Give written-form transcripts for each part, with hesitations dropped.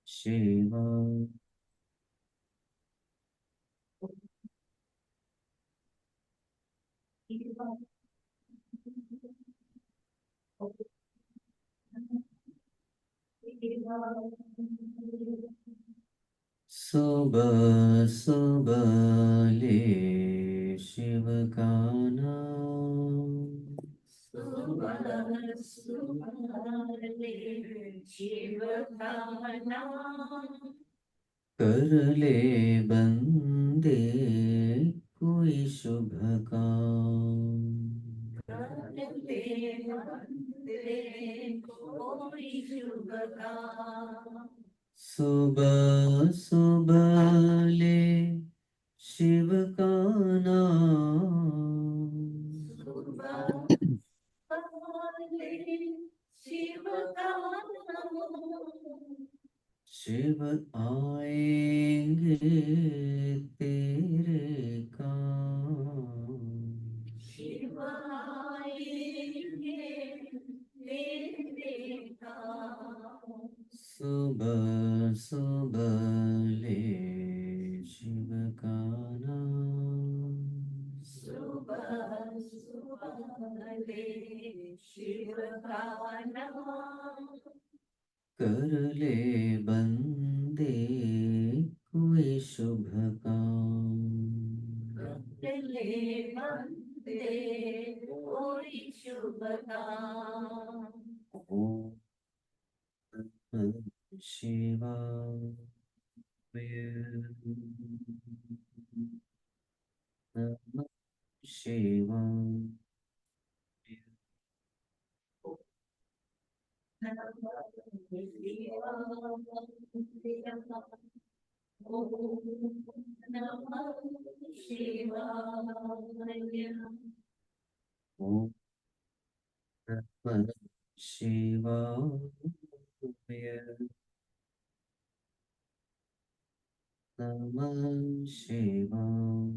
शिवा सुबह सुबह ले शिव का नाम, सुबह सुबह ले शिव का नाम, कर ले बंदे कोई शुभ काम। कर ले बंदे कोई शुभ काम। सुबह सुबह ले शिव का नाम, सुबह सुबह ले शिव का नाम, शिव आएंगे तेरे काम। शिव आएंगे तेरे काम। सुबह सुबह ले शिव का नाम, सुबह सुबह ले शिव का नाम, कर ले बंदे कोई शुभ काम। कर ले बंदे कोई शुभ काम। ओम नमः शिवाय, नमः शिवाय। ओम नमः शिवाय, नमः शिवाय।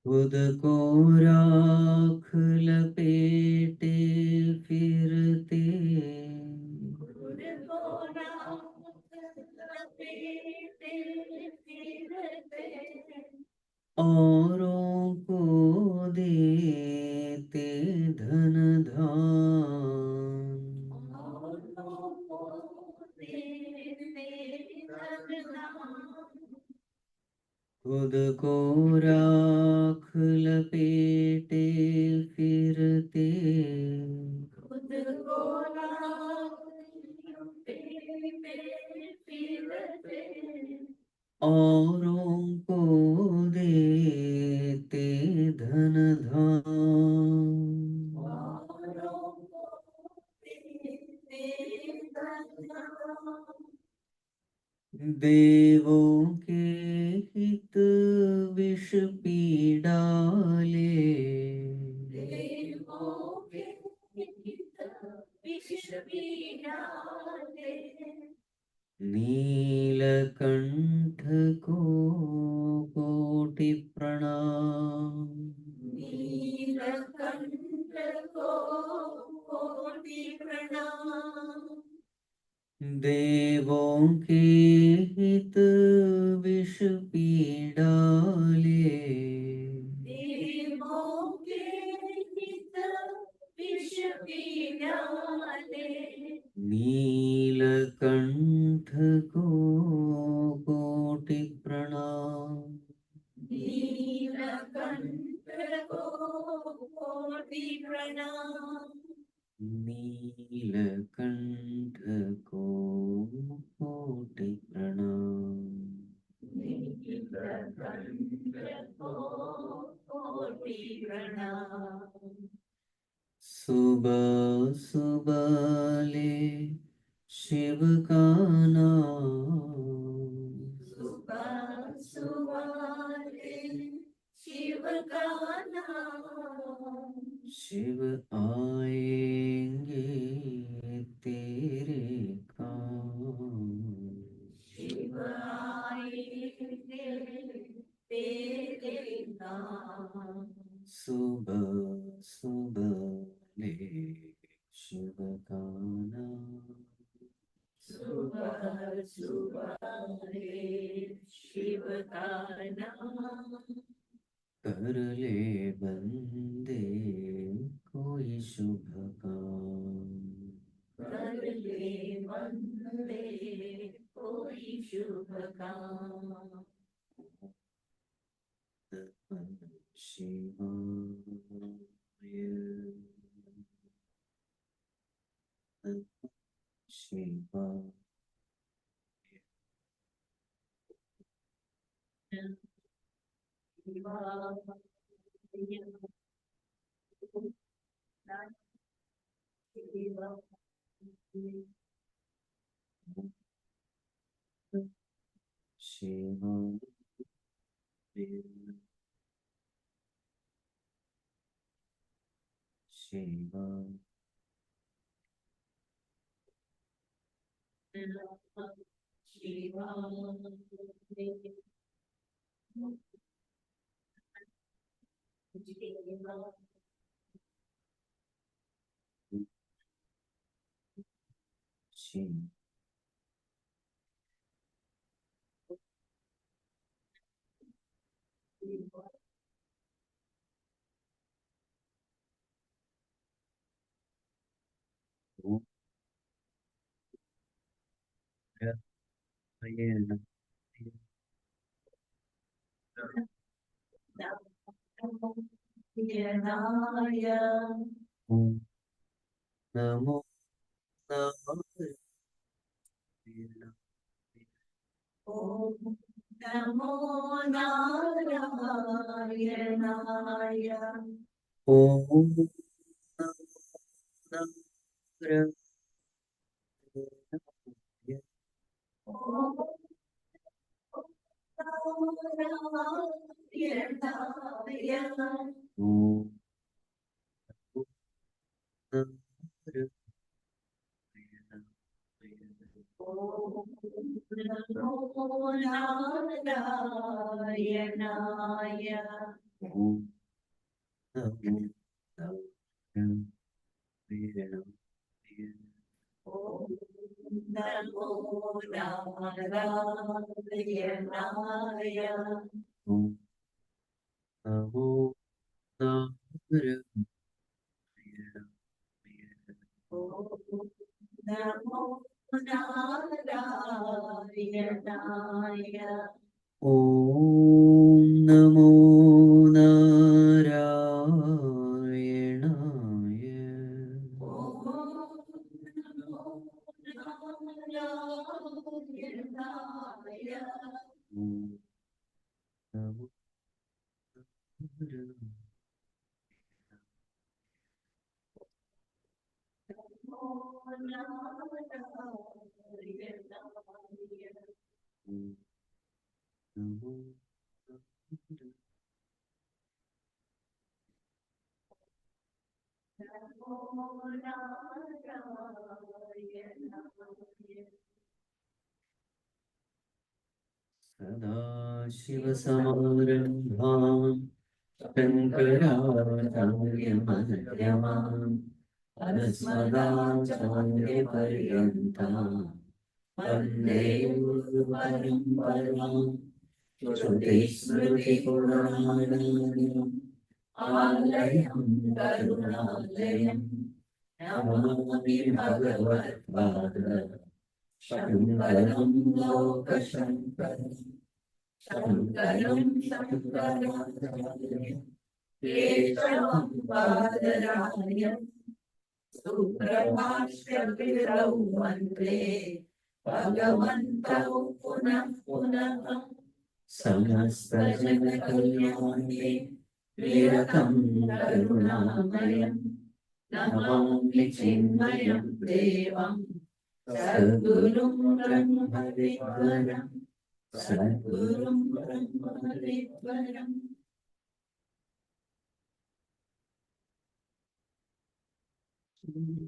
खुद को राख लपेटे फिरते, औरों को देते धन धान। खुद को राख लपेटे फिरते, खुद को फिरते, औरों को देते धन धान। औरों को देते धन, देवों के हित विष पी डाले, देवों के हित विष पी डाले, नीलकंठ को कोटि प्रणाम। नीलकंठ को कोटि प्रणाम। देवों के हित विष पी डाले, देवों के हित विष पी डाले, नीलकंठ को कोटि प्रणाम। नीलकंठ को कोटि प्रणाम। नीलकंठ को कोटि प्रणाम। नीलकंठ को कोटि प्रणाम। सुबह सुबह ले शिव का नाम, सुबह सुबह ले शिव का नाम, शिव आएंगे तेरे काम, शिव आएंगे तेरे नाम, सुबह सुबह ले शिव का नाम, सुबह सुबह रे शिव का नाम, कर ले बंदे कोई शुभ काम, कर ले बंदे कोई शुभ काम, नमः शिवाय, नमः शिवाय, नमः शिवाय, शिवाय, शिवाय, ओम नारायण ओम नमो नारायण, ओम नमो नारायणाय, ओम नमो नारायण, ओम नारायणाय, ओम नारायण, ओम नमो नारायणाय, ओम नमो नारायण, ओम नमो नारायणाय, ओम नमो नारायण, ओम नमो नारायणाय, ओम नमो नारायणाय, ओम नमो नारायणाय, ओम नमो नारायण, नमो नारायणाय, ओम नमो नारायण, नमो नारायणाय, सदाशिवसमारम्भाम् शङ्कराचार्यमध्यमाम् अस्मदाचार्यपर्यन्ताम् वन्दे गुरुपरम्पराम्, श्रुतिस्मृतिपुराणानाम् आलयं करुणालयं नमामि भगवत्पाद शङ्करं लोकशङ्करम्, शङ्करं शङ्कराचार्यं केशवं बादरायणं सुप्रभाष्यविरौ वन्दे भगवन्तौ पुनः पुनः समस्तजनकल्याणे निरतं करुणामयं नमामि चिन्मयं देवं सद्गुरुं ब्रह्मविद्वरं, सद्गुरुं ब्रह्मविद्वरम्।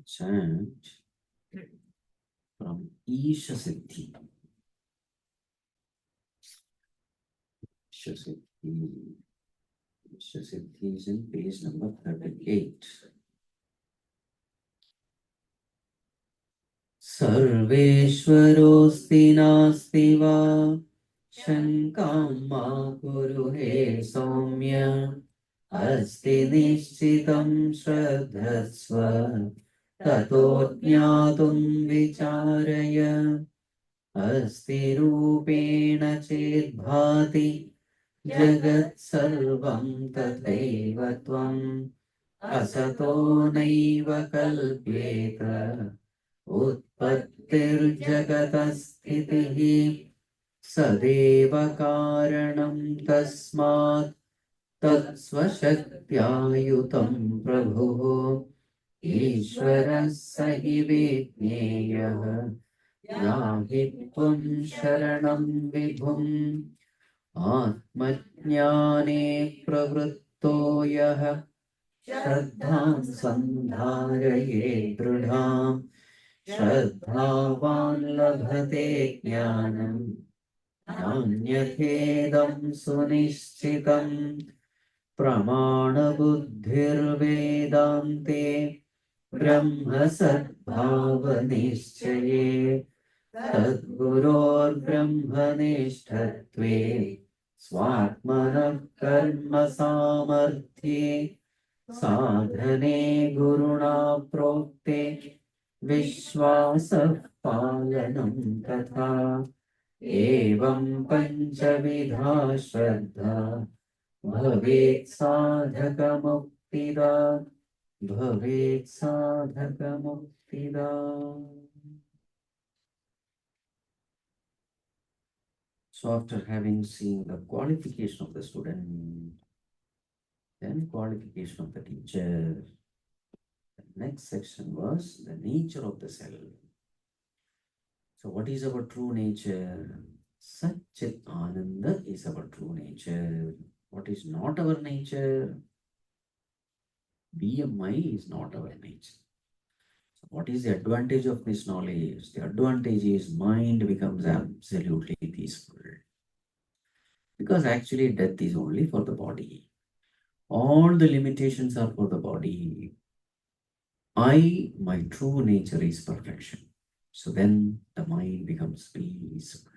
chant from Isha Siddhi. Isha Siddhi. Isha Siddhi is in page number 38. सर्वेश्वरोऽस्ति नास्ति वा शङ्कां मा कुरु हे सौम्य अस्ति निश्चितं श्रद्धस्व ततो ज्ञातुं विचारय अस्ति रूपेण चेद्भाति जगत् सर्वं तथैव त्वम् असतो नैव कल्प्येत उत्पत्तिर्जगतः स्थितिः सदेव कारणं तस्मात् तत्स्वशक्त्यायुतं प्रभुः ईश्वरः स हि विज्ञेयः याहि त्वं शरणं विभुम् आत्मज्ञाने प्रवृत्तो यः श्रद्धां सन्धारये दृढाम् श्रद्धावान् लभते ज्ञानम् नान्यथेदं सुनिश्चितम् प्रमाणबुद्धिर्वेदान्ते ब्रह्म सद्भावनिश्चये सद्गुरोर्ब्रह्मनिष्ठत्वे स्वात्मनः कर्म सामर्थ्ये साधने गुरुणा प्रोक्ते विश्वासः पालनं तथा एवं पञ्चविधा श्रद्धा भवेत् साधकमुक्तिदा भवेत् साधकमुक्तिदा. So after having seen the qualification of the student, then qualification of the teacher, the next section was the nature of the self. So what is our true nature? Satchit Ananda is our true nature. What is not our nature? BMI is not our nature. So what is the advantage of this knowledge? The advantage is mind becomes absolutely peaceful. Because actually death is only for the body. All the limitations are for the body. My true nature is perfection. So then the mind becomes peaceful.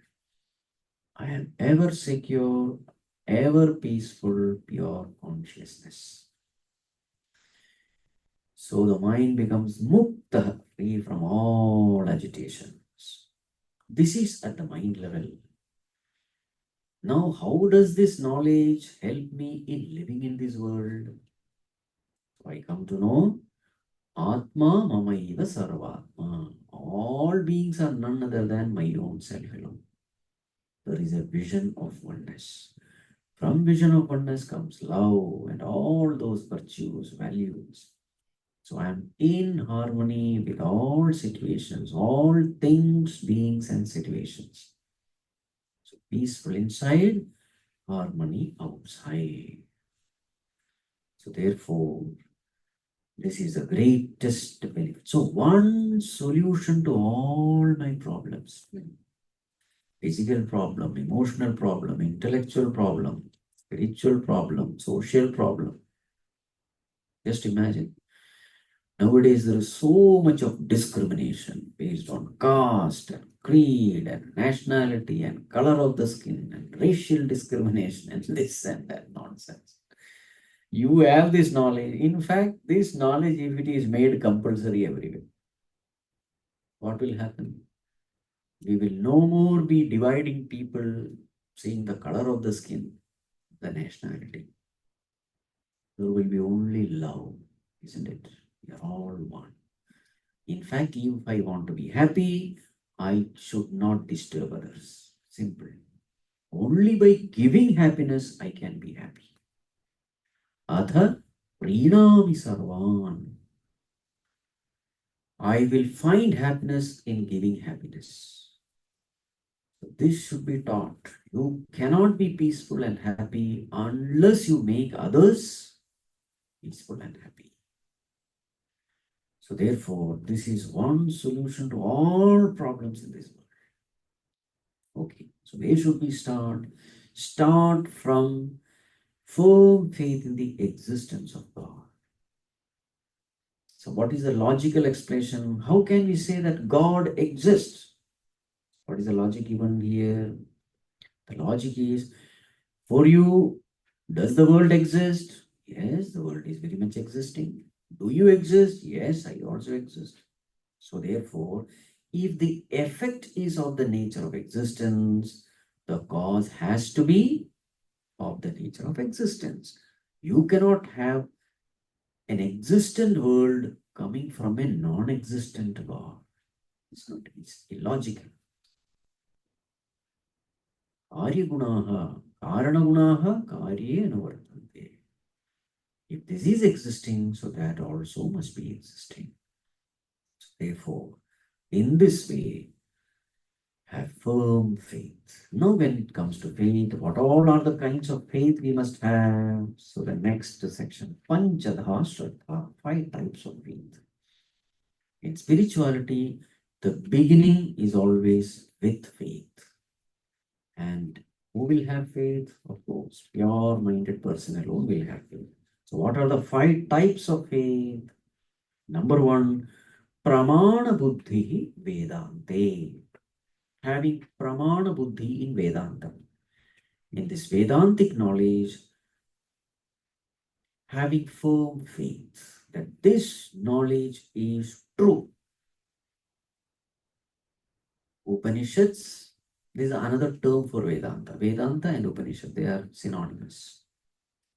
I am ever secure, ever peaceful, pure consciousness. So the mind becomes mukta, free from all agitations. This is at the mind level. Now, how does this knowledge help me in living in this world? So I come to know Atma Mamaiva Sarvatma. All beings are none other than my own self alone. There is a vision of oneness. From vision of oneness comes love and all those virtues, values. So I am in harmony with all situations, all things, beings, and situations. So peaceful inside, harmony outside. So therefore, this is the greatest benefit. So one solution to all my problems, physical problem, emotional problem, intellectual problem, spiritual problem, social problem. Just imagine. Nowadays, there is so much of discrimination based on caste and creed and nationality and color of the skin and racial discrimination and this and that nonsense. You have this knowledge. In fact, this knowledge, if it is made compulsory everywhere, what will happen? We will no more be dividing people seeing the color of the skin, the nationality. There will be only love, isn't it? We are all one. In fact, if I want to be happy, I should not disturb others. Simple. Only by giving happiness, I can be happy. Atha prinami sarvan. I will find happiness in giving happiness. So this should be taught. You cannot be peaceful and happy unless you make others peaceful and happy. So therefore, this is one solution to all problems in this world. Okay, so where should we start? Start from firm faith in the existence of God. So what is the logical explanation? How can we say that God exists? What is the logic given here? The logic is, for you, does the world exist? Yes, the world is very much existing. Do you exist? Yes, I also exist. So therefore, if the effect is of the nature of existence, the cause has to be of the nature of existence. You cannot have an existent world coming from a non-existent God. It's illogical. Karyagunaha, karanagunaha, karye anuvartante. If this is existing, so that also must be existing. So therefore, in this way, have firm faith. Now, when it comes to faith, what all are the kinds of faith we must have? So, the next section, Panchadha Shraddha, 5 types of faith. In spirituality, the beginning is always with faith. And who will have faith? Of course, pure minded person alone will have faith. So, what are the 5 types of faith? Number one, Pramana Buddhi Vedante. Having Pramana Buddhi in Vedanta. In this Vedantic knowledge, having firm faith that this knowledge is true. Upanishads, this is another term for Vedanta. Vedanta and Upanishad, they are synonymous.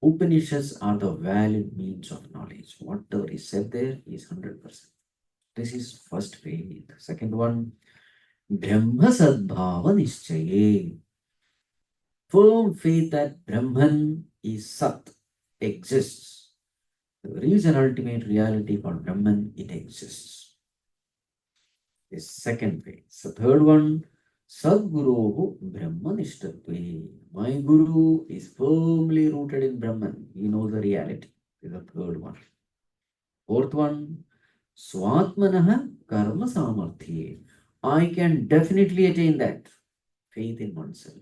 Upanishads are the valid means of knowledge. Whatever is said there is 100%. This is first faith. Second one, Brahma Sadbhava Nishchaye. Firm faith that Brahman is Sat, exists. There is an ultimate reality called Brahman, it exists. This second faith. The third one, Sadguruhu Brahmanishtatve. My Guru is firmly rooted in Brahman. He knows the reality. This is the third one. Fourth one, Swatmanaha Karma Samarthye. I can definitely attain that. Faith in oneself.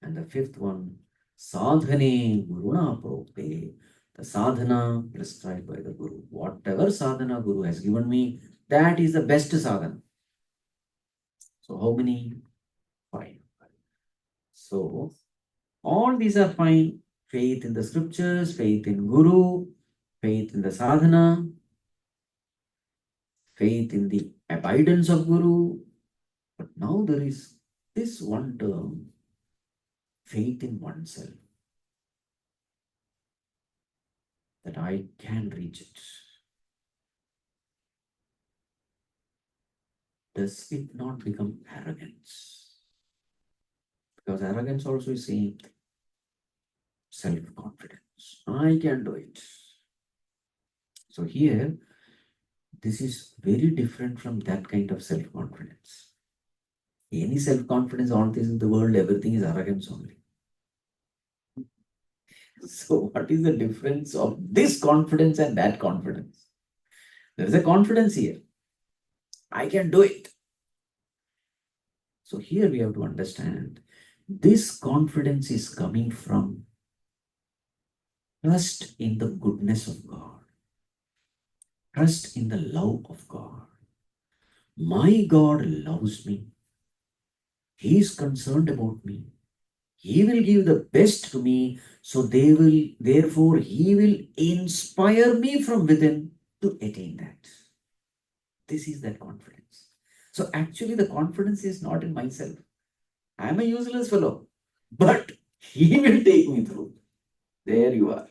And the fifth one, Sadhane Guruna Prokte. The sadhana prescribed by the Guru. Whatever sadhana Guru has given me, that is the best sadhana. So how many? 5. So all these are fine. Faith in the scriptures, faith in Guru, faith in the sadhana, faith in the abidance of Guru. But now there is this one term, faith in oneself, that I can reach it. Does it not become arrogance? Because arrogance also is same thing. Self-confidence. I can do it. So here, this is very different from that kind of self-confidence. Any self-confidence, all things in the world, everything is arrogance only. So what is the difference of this confidence and that confidence? There is a confidence here. I can do it. So here we have to understand this confidence is coming from trust in the goodness of God, trust in the love of God. My God loves me. He is concerned about me. He will give the best to me, so therefore, He will inspire me from within to attain that. This is that confidence. So actually, the confidence is not in myself. I am a useless fellow, but He will take me through. There you are.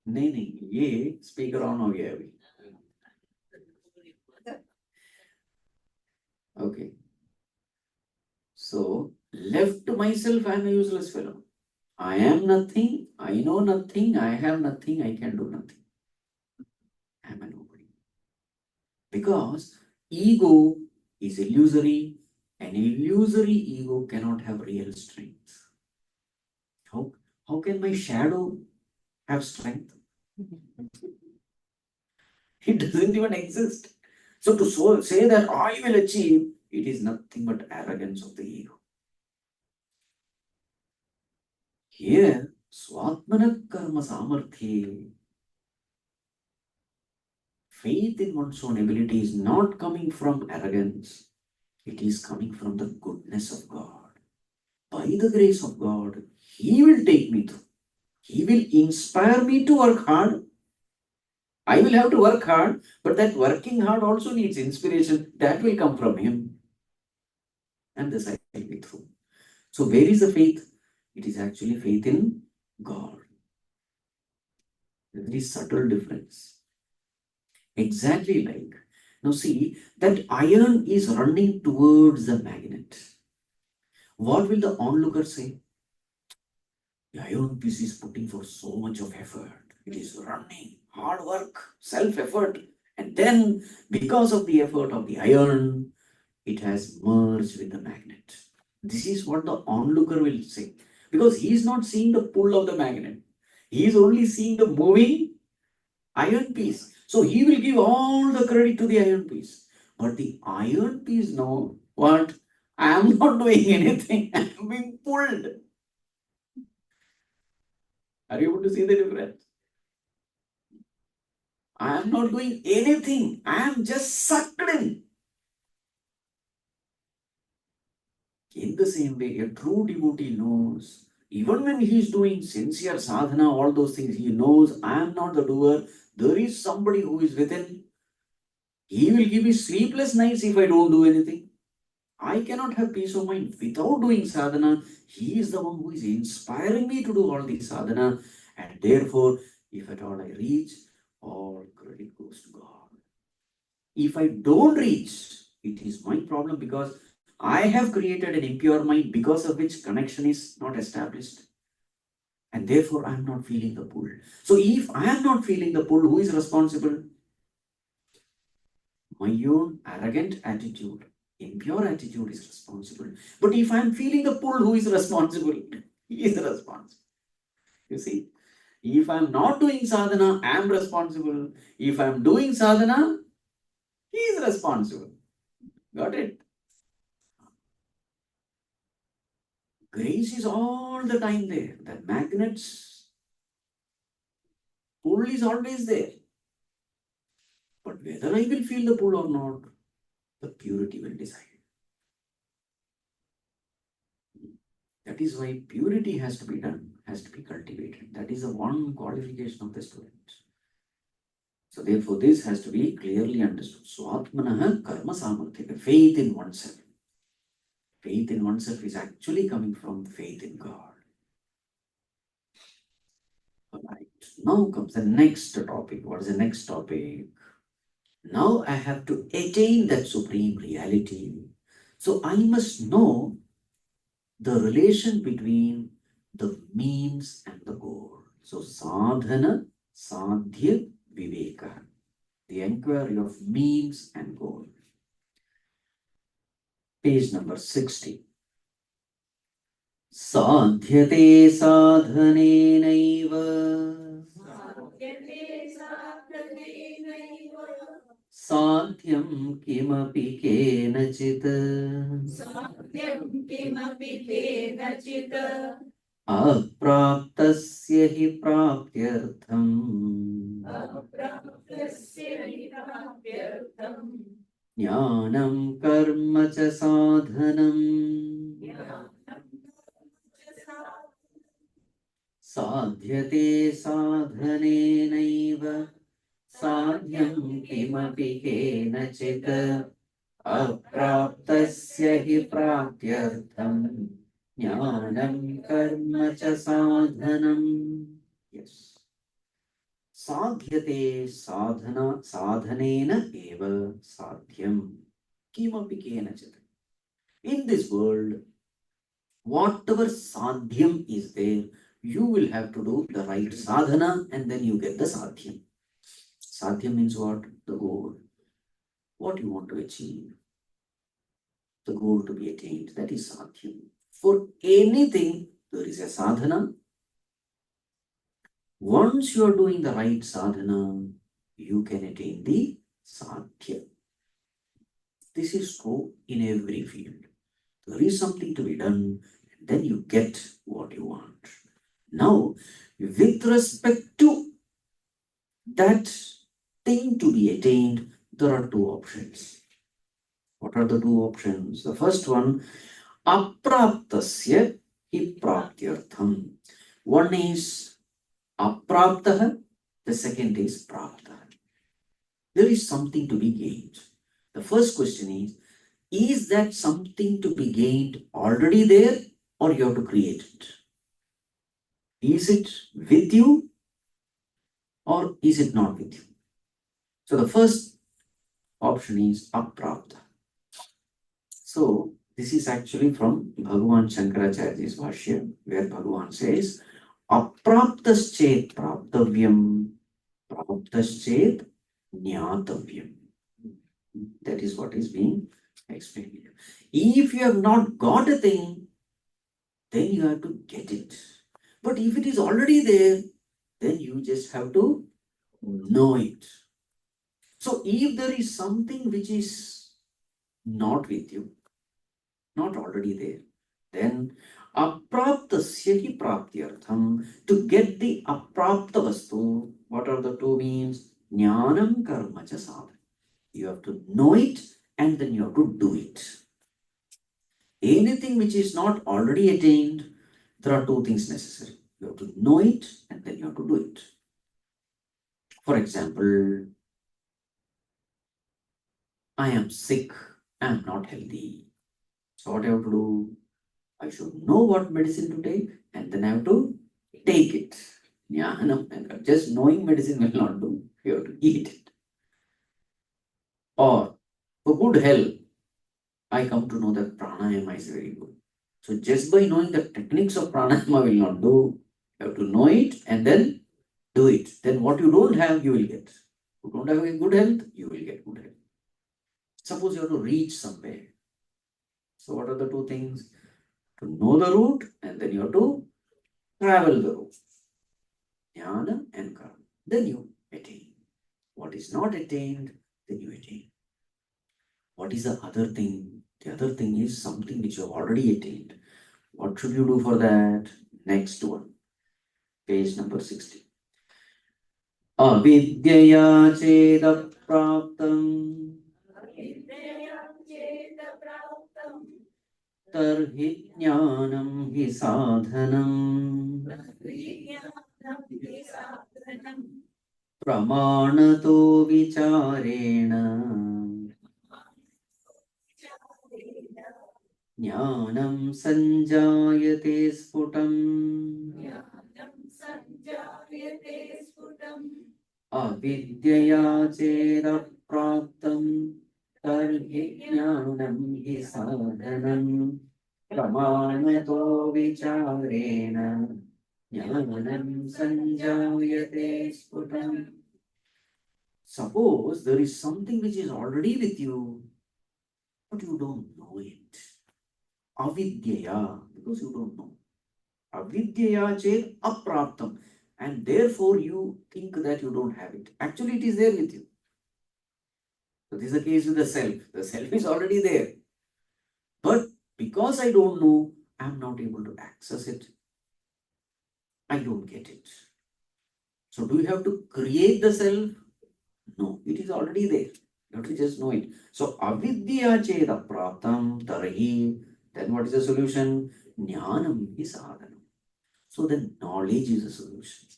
नहीं ये speaker on हो गया अभी. Okay. So left to myself, I am a useless fellow. I am nothing, I know nothing, I have nothing, I can do nothing. I am a nobody. Because ego is illusory, and illusory ego cannot have real strength. How? How can my shadow have strength? It doesn't even exist. So to say that I will achieve, it is nothing but arrogance of the ego. Here, Swatmana Karma Samarthye, faith in one's own ability is not coming from arrogance, it is coming from the goodness of God. By the grace of God, He will take me through. He will inspire me to work hard. I will have to work hard, but that working hard also needs inspiration. That will come from Him. And this I will be through. So, where is the faith? It is actually faith in God. A very subtle difference. Exactly like. Now, see, that iron is running towards the magnet. What will the onlooker say? The iron piece is putting for so much of effort. It is running, hard work, self effort. And then, because of the effort of the iron, it has merged with the magnet. This is what the onlooker will say. Because he is not seeing the pull of the magnet, he is only seeing the moving iron piece. So he will give all the credit to the iron piece. But the iron piece know what? I am not doing anything. I am being pulled. Are you able to see the difference? I am not doing anything. I am just sucked in. In the same way, a true devotee knows, even when he is doing sincere sadhana, all those things, he knows I am not the doer. There is somebody who is within. He will give me sleepless nights if I don't do anything. I cannot have peace of mind without doing sadhana. He is the one who is inspiring me to do all the sadhana. And therefore, if at all I reach, all credit goes to God. If I don't reach, it is my problem because I have created an impure mind because of which connection is not established. And therefore, I am not feeling the pull. So, if I am not feeling the pull, who is responsible? My own arrogant attitude, impure attitude is responsible. But if I am feeling the pull, who is responsible? He is responsible. You see, if I am not doing sadhana, I am responsible. If I am doing sadhana, he is responsible. Got it? Grace is all the time there. The magnet's pull is always there. But whether I will feel the pull or not, the purity will decide. That is why purity has to be done, has to be cultivated. That is the one qualification of the student. So therefore, this has to be clearly understood. Swatmanaha karma samarthya, faith in oneself. Faith in oneself is actually coming from faith in God. Alright. Now comes the next topic. What is the next topic? Now I have to attain that supreme reality. So I must know the relation between the means and the goal. So sadhana, sadhya, viveka. The inquiry of means and goal. Page number 60. साध्यते साधनेनैव साध्यं किमपि केनचित् अप्राप्तस्य हि प्राप्त्यर्थम् ज्ञानं कर्म च साधनम् साध्यते साधनेनैव साध्यं किमपि केनचित् अप्राप्तस्य हि प्राप्त्यर्थम् ज्ञानं कर्म च साधनम्. Yes. साध्यते साधना साधनेन एव साध्यं किमपि केनचित्. In this world, whatever sadhyam is there, you will have to do the right sadhana and then you get the sadhyam. Sadhyam means what? The goal. What you want to achieve. The goal to be attained. That is sadhyam. For anything, there is a sadhana Once you are doing the right sadhana, you can attain the sadhya. This is true in every field. There is something to be done, and then you get what you want. Now, with respect to that thing to be attained, there are two options. What are the two options? The first one, apraptasya hi praptyartham. One is apraptah, the second is praptah. There is something to be gained. The first question is that something to be gained already there or you have to create it? Is it with you or is it not with you? So the first option is aprapta. So this is actually from Bhagavan Shankaracharya's Bhashya, where Bhagavan says, apraptaschet praptavyam, praptaschet jnatavyam. That is what is being explained here. If you have not got a thing, then you have to get it. But if it is already there, then you just have to know it. So if there is something which is not with you, not already there, then apraptasya hi praptyartham, to get the aprapta vastu, what are the two means? Jnanam karma cha sadhana. You have to know it and then you have to do it. Anything which is not already attained, there are two things necessary. You have to know it and then you have to do it. For example, I am sick, I am not healthy. So what I have to do? I should know what medicine to take and then I have to take it. Yeah, no, just knowing medicine will not do. You have to eat it. Or for good health, I come to know that pranayama is very good. So just by knowing the techniques of pranayama will not do. You have to know it and then do it. Then what you don't have, you will get. You don't have a good health, you will get good health. Suppose you have to reach somewhere. So what are the two things? To know the route and then you have to travel the route. Jnana and karma. Then you attain. What is not attained, then you attain. What is the other thing? The other thing is something which you have already attained. What should you do for that? Next one. Page number 60. Avidyaya chedapraptam tarhi jnanam hi sadhanam pramanato vicharena ज्ञानं संजायते स्फुटम् अविद्यया चेदप्राप्तं तर्हि ज्ञानं हि साधनं प्रमाणतो विचारेण ज्ञानं संजायते स्फुटम्. Suppose there is something which is already with you, but you don't know it. Avidyaya, because you don't know. Avidyaya chet apraptam. And therefore you think that you don't have it. Actually, it is there with you. So this is the case with the self. The self is already there. But because I don't know, I am not able to access it. I don't get it. So do you have to create the self? No, it is already there. You have to just know it. So avidya cheda pratam tarhi. Then what is the solution? Jnanam is sadhanam. So then knowledge is a solution.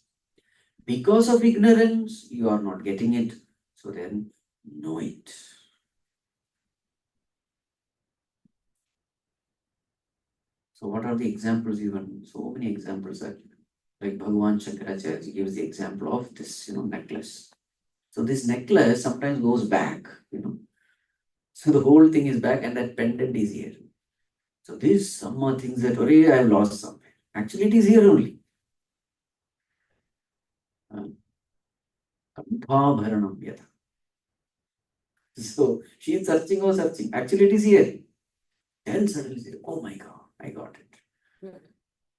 Because of ignorance, you are not getting it. So then know it. So what are the examples given? So many examples are given. Like Bhagavan Shankaracharya gives the example of this, necklace. So this necklace sometimes goes back. So the whole thing is back and that pendant is here. So these some are things that, I have lost somewhere. Actually, it is here only. Kanthabharanam yatha. So she is searching or searching. Actually, it is here. Then suddenly say, oh my God, I got it.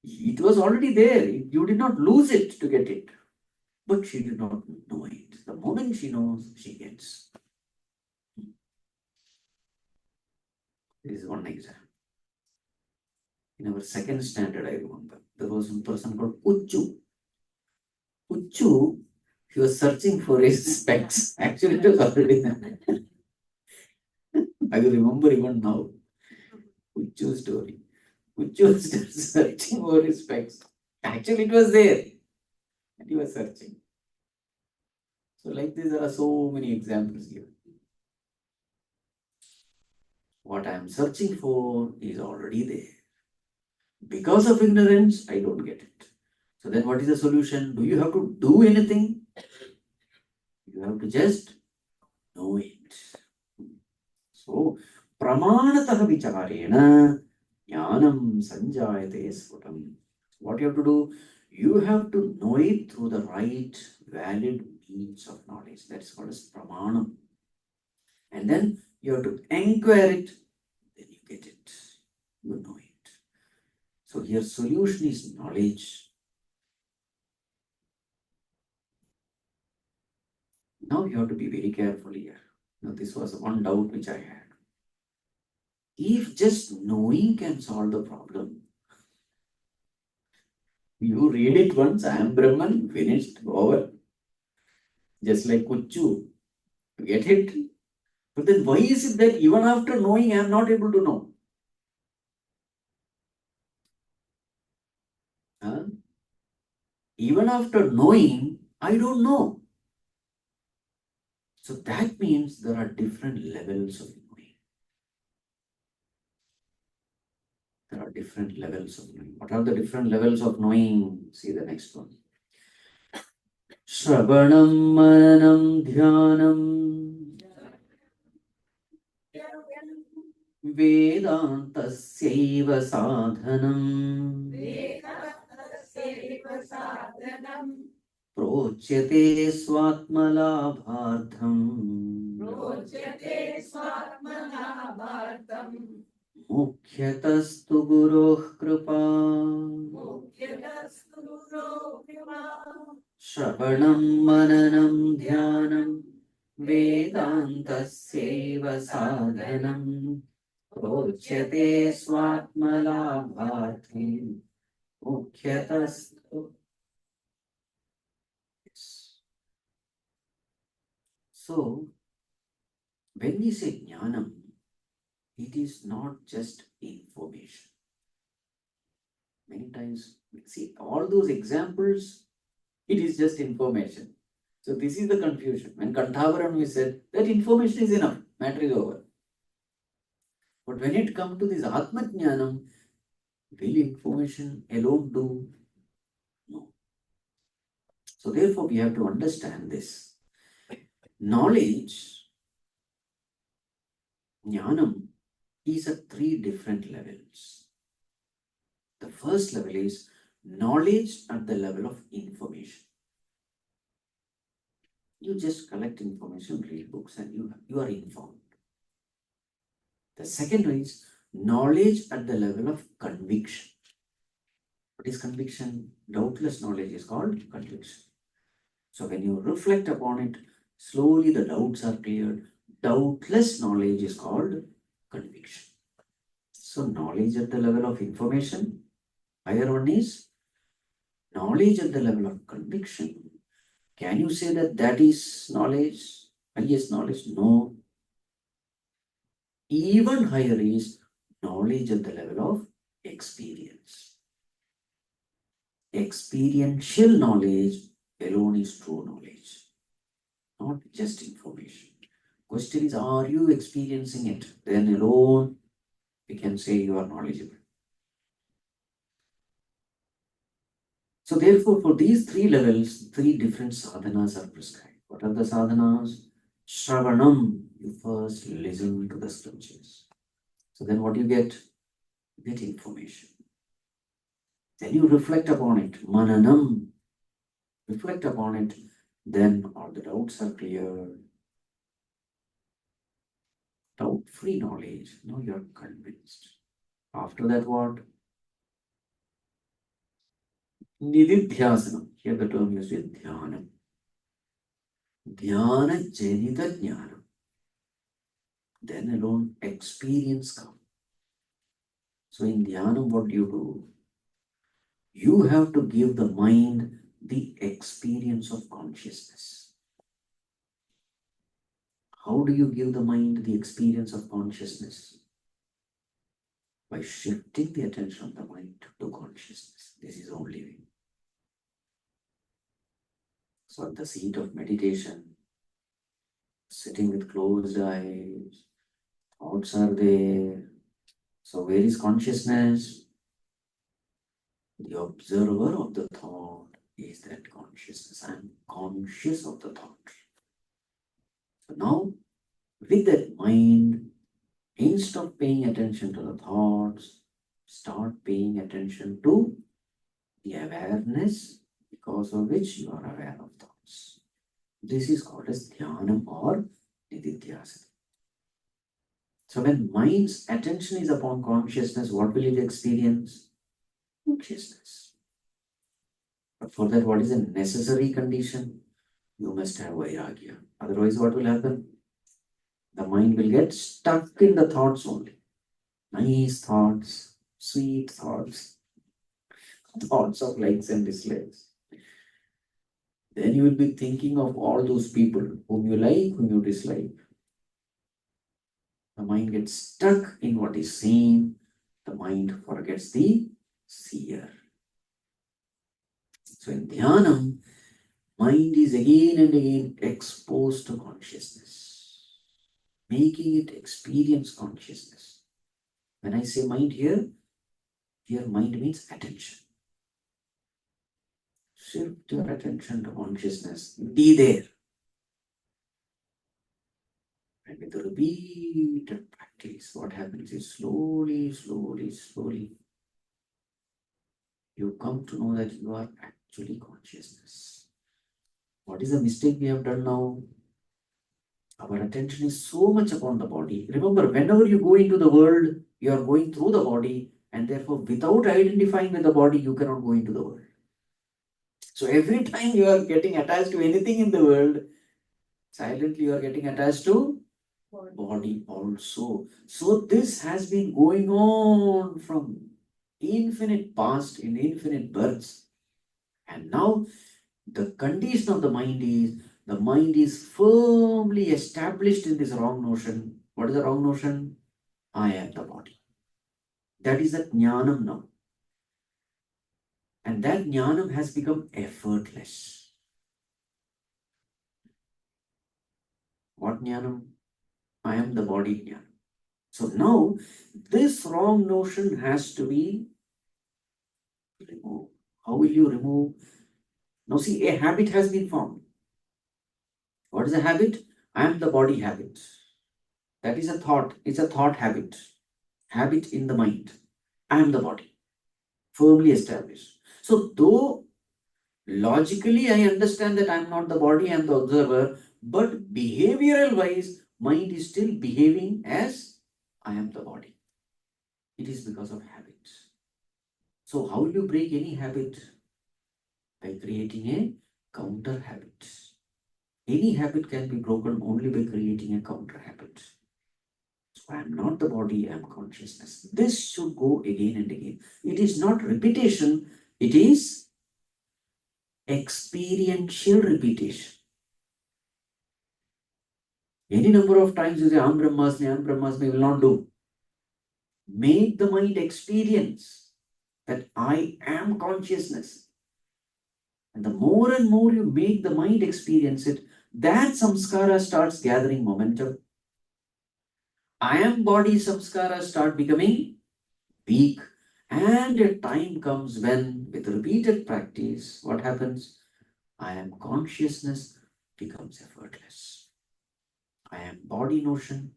It was already there. You did not lose it to get it. but she did not know it. The moment she knows, she gets. This is one example. In our second standard, I remember, there was one person called Uchu. Uchu, he was searching for his specs. Actually, it was already there. I remember even now. Uchu story. Uchu was just searching for his specs. Actually, it was there. And he was searching. So, like this, there are so many examples here. What I am searching for is already there. Because of ignorance, I don't get it. So then what is the solution? Do you have to do anything? You have to just know it. So, pramanatah vicharena jnanam sanjayate sfutam. What you have to do? You have to know it through the right, valid means of knowledge. That is called as pramanam. And then you have to inquire it, then you get it. You know it. So here solution is knowledge. Now you have to be very careful here. Now this was one doubt which I had. If just knowing can solve the problem, you read it once, I am Brahman, finished, over. Just like Kuchu, you get it? But then why is it that even after knowing, I am not able to know? Huh? Even after knowing, I don't know. So that means there are different levels of knowing. There are different levels of knowing. What are the different levels of knowing? See the next one. Shravanam Mananam Dhyanam वेदान्तस्यैव साधनम् साधनम् प्रोच्यते स्वात्मलाभार्थम् रोचते स्वात्मलाभार्थम् मुख्यतस्तु गुरोः कृपा मुख्यतस्तु गुरोः श्रवणं मननं ध्यानं वेदान्तस्यैव साधनम् प्रोच्यते स्वात्मलाभार्थम् मुख्यतस्तु. So, when we say jnanam, it is not just information. Many times, see all those examples, it is just information. So, this is the confusion. When Kantavaran we said that information is enough, matter is over. But when it comes to this Atma Jnanam, will information alone do? No. So, therefore, we have to understand this. Knowledge, Jnanam, is at three different levels. The first level is knowledge at the level of information. You just collect information, read books, and you are informed. The second is knowledge at the level of conviction. What is conviction? Doubtless knowledge is called conviction. So when you reflect upon it, slowly the doubts are cleared. Doubtless knowledge is called conviction. So knowledge at the level of information. Higher one is knowledge at the level of conviction. Can you say that that is knowledge? Highest knowledge? No. Even higher is knowledge at the level of experience. Experiential knowledge alone is true knowledge, not just information. Question is, are you experiencing it? Then alone we can say you are knowledgeable. So therefore, for these three levels, three different sadhanas are prescribed. What are the sadhanas? Shravanam, you first listen to the scriptures. So then what do you get? You get information. Then you reflect upon it. Mananam, reflect upon it. Then all the doubts are cleared. Doubt-free knowledge. Now you are convinced. After that, what? Nididhyasanam. Here the term used is dhyana. Dhyana Janita Jnana. Then alone experience comes. So in Dhyana, what do? You have to give the mind the experience of consciousness. How do you give the mind the experience of consciousness? By shifting the attention of the mind to consciousness. This is the only way. So at the seat of meditation, sitting with closed eyes, thoughts are there. So where is consciousness? The observer of the thought is that consciousness. I am conscious of the thought. So now, with that mind, instead of paying attention to the thoughts, start paying attention to the awareness because of which you are aware of thoughts. This is called as dhyanam or nididhyasana. So when mind's attention is upon consciousness, what will it experience? Consciousness. But for that, what is a necessary condition? You must have vairagya. Otherwise, what will happen? The mind will get stuck in the thoughts only. Nice thoughts, sweet thoughts, thoughts of likes and dislikes. Then you will be thinking of all those people whom you like, whom you dislike. The mind gets stuck in what is seen. The mind forgets the seer. So in Dhyanam, mind is again and again exposed to consciousness, making it experience consciousness. When I say mind here mind means attention. Shift your attention to consciousness. Be there. And with the repeated practice, what happens is slowly, you come to know that you are actually consciousness. What is the mistake we have done now? Our attention is so much upon the body. Remember, whenever you go into the world, you are going through the body, and therefore, without identifying with the body, you cannot go into the world. So every time you are getting attached to anything in the world, silently you are getting attached to body also. So this has been going on from infinite past in infinite births. And now the condition of the mind is firmly established in this wrong notion. What is the wrong notion? I am the body. That is the jnanam now. And that jnanam has become effortless. What jnanam? I am the body jnanam. So now this wrong notion has to be removed. How will you remove? Now see, a habit has been formed. What is a habit? I am the body habit. That is a thought. It's a thought habit. Habit in the mind. I am the body. Firmly established. So though logically I understand that I am not the body, I am the observer, but behavioral wise, mind is still behaving as I am the body. It is because of habit. So how will you break any habit? By creating a counter habit. Any habit can be broken only by creating a counter habit. So I am not the body, I am consciousness. This should go again and again. It is not repetition, it is experiential repetition. Any number of times you say, Am Brahmasmi will not do. Make the mind experience that I am consciousness. And the more and more you make the mind experience it, that samskara starts gathering momentum. I am body samskara start becoming weak. And a time comes when, with repeated practice, what happens? I am consciousness becomes effortless. I am body notion.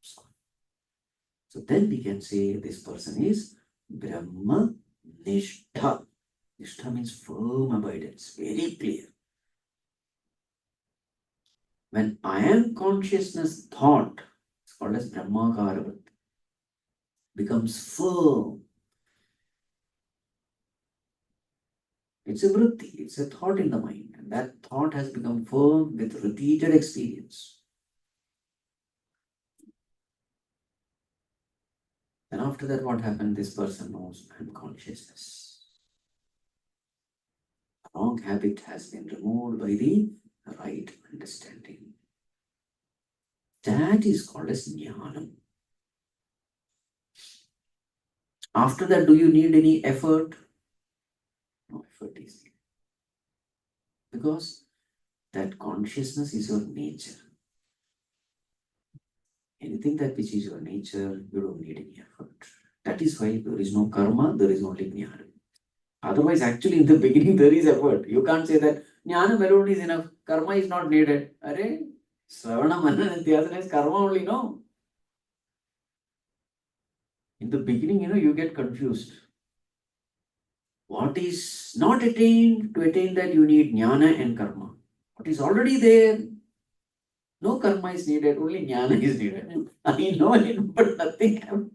So then we can say this person is Brahma Nishtha. Nishtha means firm abidance, very clear. When I am consciousness thought, it's called as Brahmakaravat, becomes firm. It's a vritti, it's a thought in the mind. And that thought has become firm with repeated experience. And after that, what happened? This person knows I am consciousness. The wrong habit has been removed by the right understanding. That is called as jnana. After that, do you need any effort? No effort is needed. Because that consciousness is your nature. Anything that which is your nature, you don't need any effort. That is why there is no karma, there is only jnana. Otherwise, actually, in the beginning, there is effort. You can't say that jnana alone is enough, karma is not needed. Are Sravana Manana Nithyasana is karma only, no? In the beginning, you get confused. What is not attained, to attain that you need jnana and karma. What is already there, no karma is needed, only jnana is needed. I know it, but nothing happens.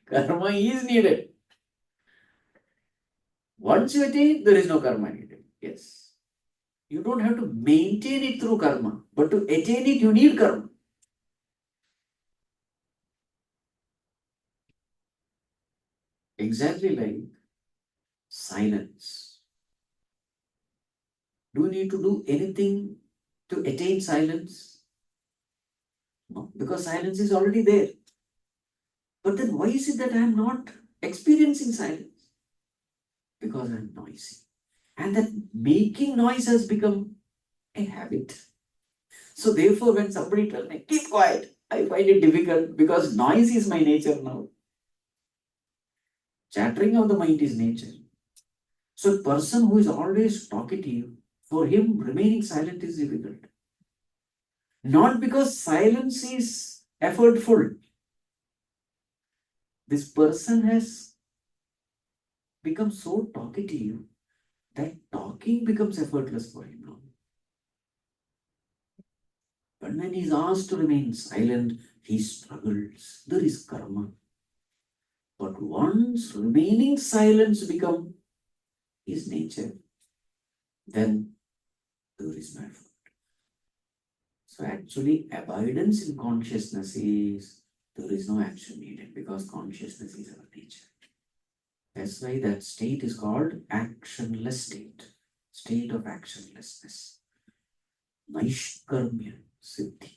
Karma is needed. Once you attain, there is no karma needed. Yes. You don't have to maintain it through karma, but to attain it, you need karma. Exactly like silence. Do you need to do anything to attain silence? No, because silence is already there. But then why is it that I am not experiencing silence? Because I am noisy. And that making noise has become a habit. So therefore, when somebody tells me, keep quiet, I find it difficult because noise is my nature now. Chattering of the mind is nature. So a person who is always talkative, for him remaining silent is difficult. Not because silence is effortful. This person has become so talkative that talking becomes effortless for him now. But when he is asked to remain silent, he struggles. There is karma. But once remaining silence become his nature, then there is no effort. So actually, abidance in consciousness is there is no action needed because consciousness is our nature. That's why that state is called actionless state of actionlessness. Naishkarmya siddhi.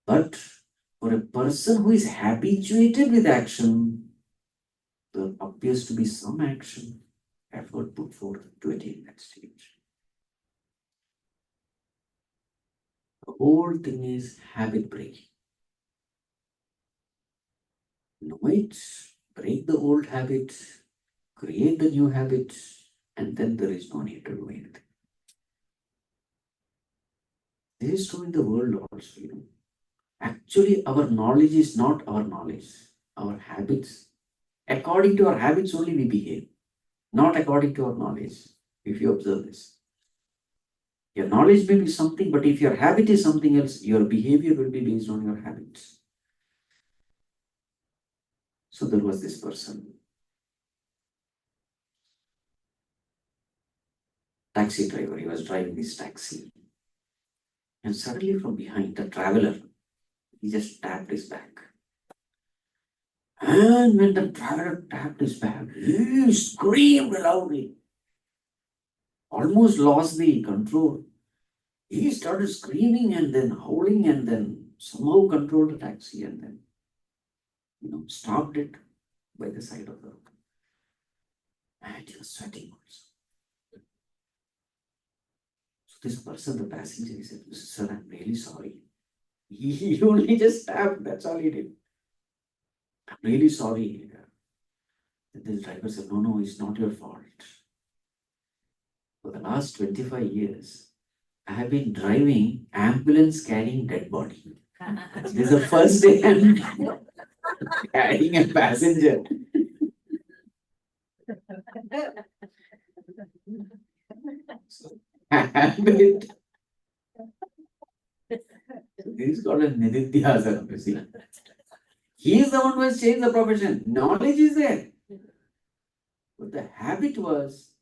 But for a person who is habituated with action, there appears to be some action, effort put forth to attain that stage. The whole thing is habit breaking. Know it, break the old habit, create the new habit, and then there is no need to do anything. This is true in the world also. Actually, our knowledge is not our knowledge, our habits. According to our habits only we behave, not according to our knowledge, if you observe this. Your knowledge may be something, but if your habit is something else, your behavior will be based on your habits. So there was this person, taxi driver, he was driving this taxi. And suddenly from behind, the traveler, he just tapped his back. And when the traveler tapped his back, he screamed loudly, almost lost the control. He started screaming and then howling and then somehow controlled the taxi and then, stopped it by the side of the road. And he was sweating also. So this person, the passenger, he said, "Sir, I'm really sorry. He only just tapped, that's all he did. I'm really sorry." And this driver said, "No, no, it's not your fault. For the last 25 years, I have been driving ambulance carrying dead body. This is the first day I'm carrying a passenger." So, habit. This is called a nididhyasana, you see. He is the one who has changed the profession. Knowledge is there. But the habit was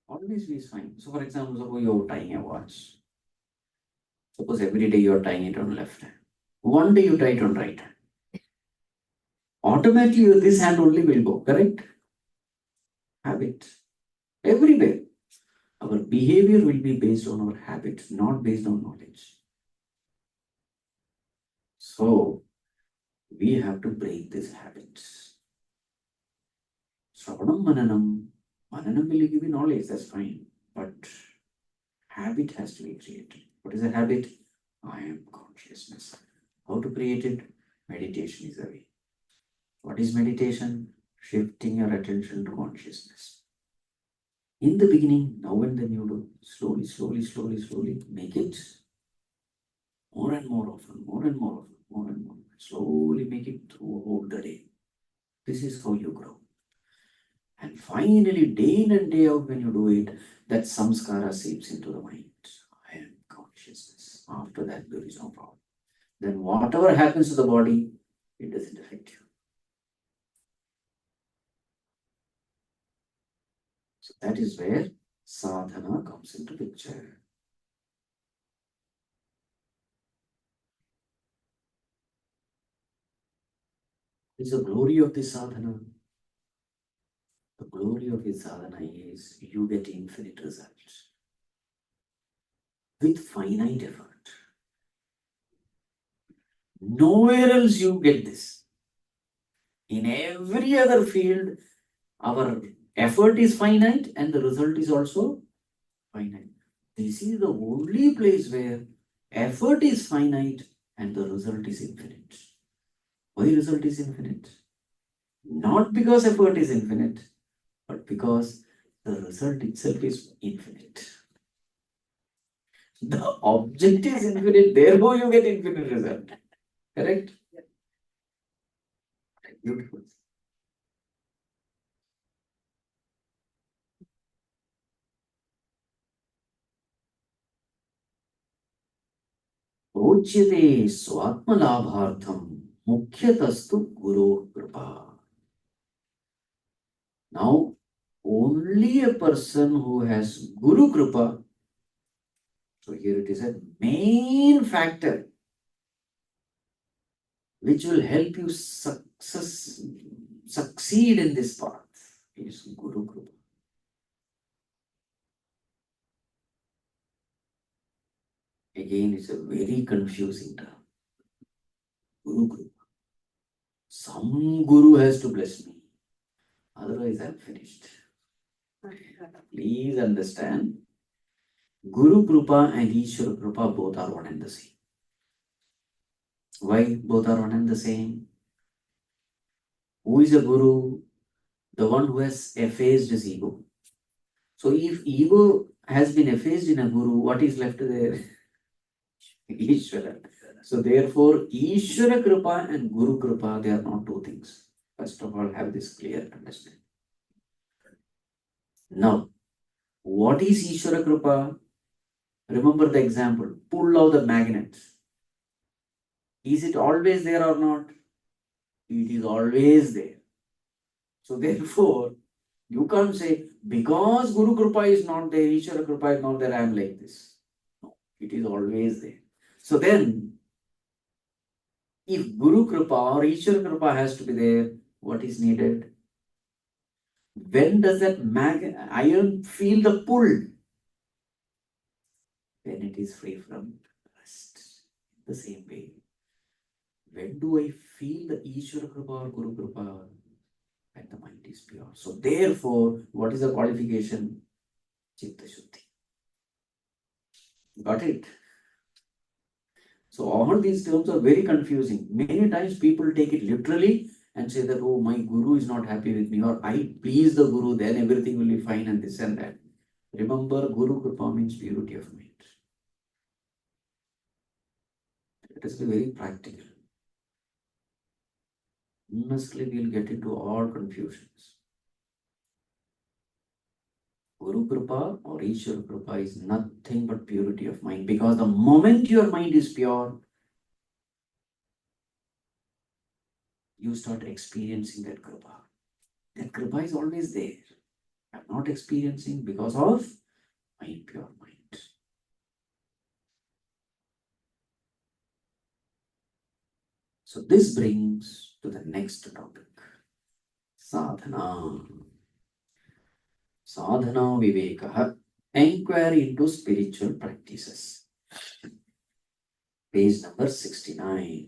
always is fine. So, for example, suppose you are tying a watch. Suppose every day you are tying it on left hand. One day you tie it on right hand. Automatically, this hand only will go, correct? Habit. Everywhere. Our behavior will be based on our habits, not based on knowledge. So, we have to break these habits. Shravanam Mananam. Mananam will give you knowledge, that's fine. But habit has to be created. What is a habit? I am consciousness. How to create it? Meditation is the way. What is meditation? Shifting your attention to consciousness. In the beginning, now and then you do slowly, make it more and more often, more and more often, more and more. Slowly make it throughout the day. This is how you grow. And finally, day in and day out, when you do it, that samskara seeps into the mind. I am consciousness. After that, there is no problem. Then whatever happens to the body, it doesn't affect you. So that is where sadhana comes into picture. What is the glory of this sadhana? The glory of this sadhana is you get infinite results with finite effort. Nowhere else you get this. In every other field, our effort is finite and the result is also finite. This is the only place where effort is finite and the result is infinite. Why result is infinite? Not because effort is infinite, but because the result itself is infinite. The object is infinite, therefore you get infinite result. Correct? Beautiful. Projyate swatmalabhartham mukhyatastu guru kripa. Now, only a person who has guru kripa, so here it is a main factor which will help you succeed in this path is guru kripa. Again, it's a very confusing term. Guru kripa. Some guru has to bless me. Otherwise, I'm finished. Please understand, Guru Krupa and Ishwara Krupa both are one and the same. Why both are one and the same? Who is a Guru? The one who has effaced his ego. So if ego has been effaced in a Guru, what is left there? Ishwara. So therefore, Ishwara Krupa and Guru Krupa, they are not two things. First of all, have this clear understanding. Now, what is Ishwara Krupa? Remember the example, pull out the magnet. Is it always there or not? It is always there. So therefore, you can't say, because Guru Kripa is not there, Ishvara Kripa is not there, I am like this. No, it is always there. So then, if Guru Kripa or Ishvara Kripa has to be there, what is needed? When does that iron feel the pull? When it is free from rest. The same way. When do I feel the Ishvara Kripa or Guru Kripa? And the mind is pure. So therefore, what is the qualification? Chitta Shuddhi. Got it? So all these terms are very confusing. Many times people take it literally and say that, oh, my guru is not happy with me, or I please the guru, then everything will be fine and this and that. Remember, Guru Kripa means purity of mind. Let us be very practical. Honestly, we'll get into all confusions. Guru Kripa or Ishwar Kripa is nothing but purity of mind, because the moment your mind is pure, you start experiencing that Kripa. That Kripa is always there. I'm not experiencing because of my impure mind. So this brings to the next topic. Sadhana. Sadhana Vivekaha. Inquiry into spiritual practices. Page number 69.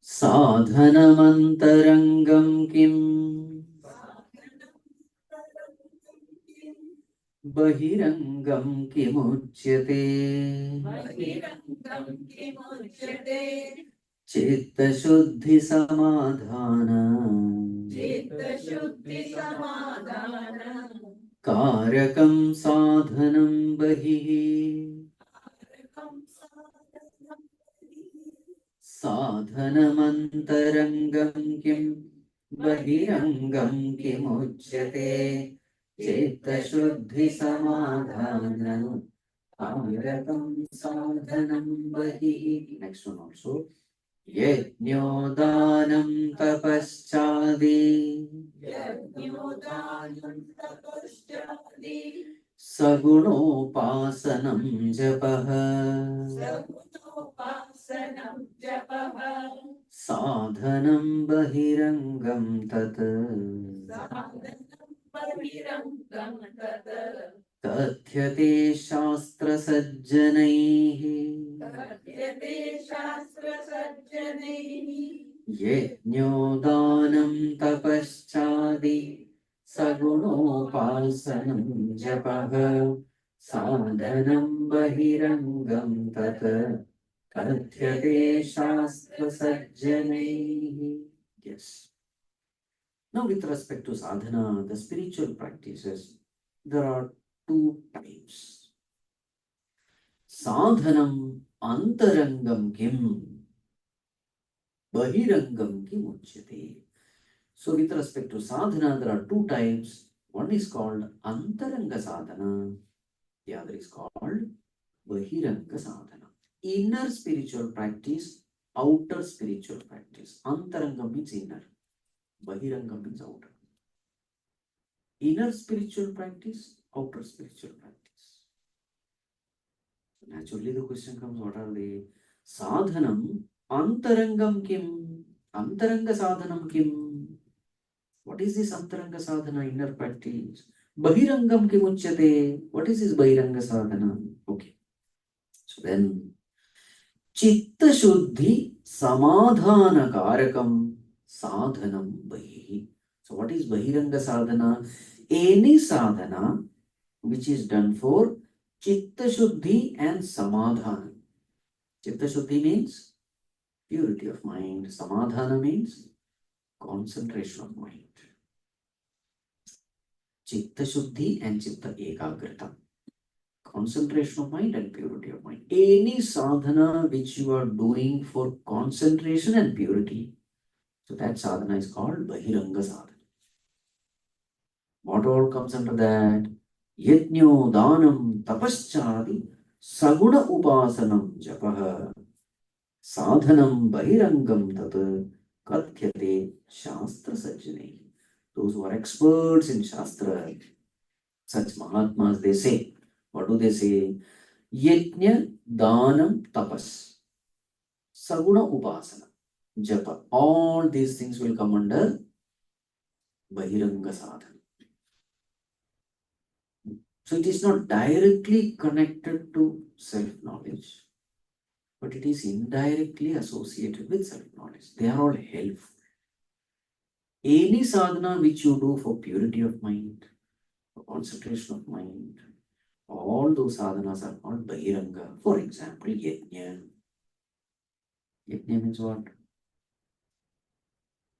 Sadhanamantarangam kim बहिरंगम किमुच्यते बहिरङ्गं किमुच्यते चित्तशुद्धि समाधान चित्तशुद्धिसमाधान कारकं साधनं बहिः साधनमन्तरंगं किं बहिरंगं किमुच्यते चित्तशुद्धि समाधान कारकं साधनं बहिः. Next one also. यज्ञोदानं तपश्चादि यज्ञोदानं तपश्चादि सगुणोपासनं जपः सगुणोपासनं जपः साधनं बहिरंगं तत् साधनं बहिरङ्गं तत् कथ्यते शास्त्रसज्जनैः कथ्यते शास्त्रसज्जनैः यज्ञोदानं तपश्चादि सगुणोपासनं जपः साधनं बहिरंगं तत् कथ्यते शास्त्रसज्जनैः. Yes. Now with respect to sadhana, the spiritual practices, there are two types. Sadhanam antarangam kim, bahirangam kim uchyate. So with respect to sadhana, there are two types. One is called antaranga sadhana, the other is called bahiranga sadhana. Inner spiritual practice, outer spiritual practice. Antaranga means inner, bahiranga means outer. Inner spiritual practice, outer spiritual practice. Naturally, the question comes, what are they? Sadhanam antarangam kim? Antaranga sadhanam kim? What is this antaranga sadhana, inner practice? Bahirangam kim uchyate? What is this bahiranga sadhana? Okay. So then, chitta shuddhi samadhana karakam sadhanam bahi. So what is bahiranga sadhana? Any sadhana which is done for chitta shuddhi and samadhana. Chitta shuddhi means purity of mind. Samadhana means concentration of mind. Chitta shuddhi and chitta ekagrita. Concentration of mind and purity of mind. Any sadhana which you are doing for concentration and purity, so that sadhana is called bahiranga sadhana. What all comes under that? Yajno danam tapaschadi saguna upasanam japaha sadhanam bahirangam tat kathyate shastra sajjane. Those who are experts in shastra, such mahatmas, they say, what do they say? Yajna danam tapas saguna upasana japa. All these things will come under bahiranga sadhana. So it is not directly connected to self-knowledge, but it is indirectly associated with self-knowledge. They are all helpful. Any sadhana which you do for purity of mind, for concentration of mind, all those sadhanas are called bahiranga. For example, yajna. Yajna means what?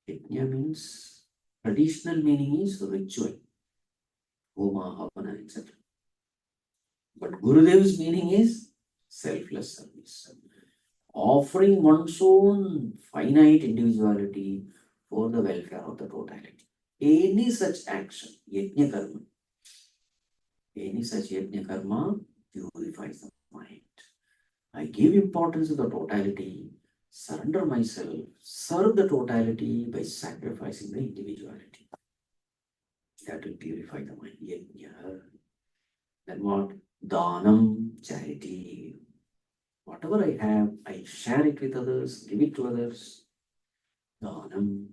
Yajna means, traditional meaning is ritual, homa, havana, etc. But Gurudev's meaning is selfless service, offering one's own finite individuality for the welfare of the totality. any such action, yajna karma, any such yajna karma purifies the mind. I give importance to the totality, surrender myself, serve the totality by sacrificing the individuality. That will purify the mind. Yajna. Then what? Dhanam, charity. Whatever I have, I share it with others, give it to others. Dhanam.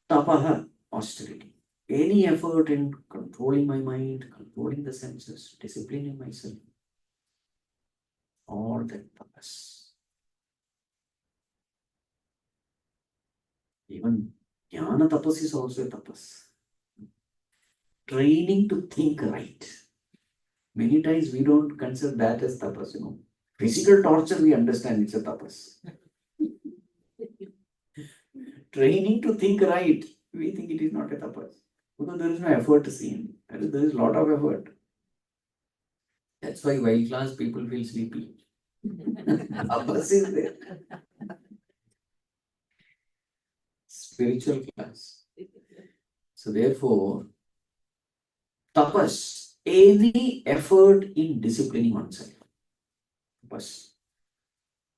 Tapaha, austerity. Any effort in controlling my mind, controlling the senses, disciplining myself, all that tapas. Even jnana tapas is also a tapas. Training to think right. Many times we don't consider that as tapas. Physical torture, we understand it's a tapas. Training to think right, we think it is not a tapas. Because there is no effort seen. There is a lot of effort. That's why while class people feel sleepy. Tapas is there. Spiritual class. So therefore, tapas, any effort in disciplining oneself. Tapas.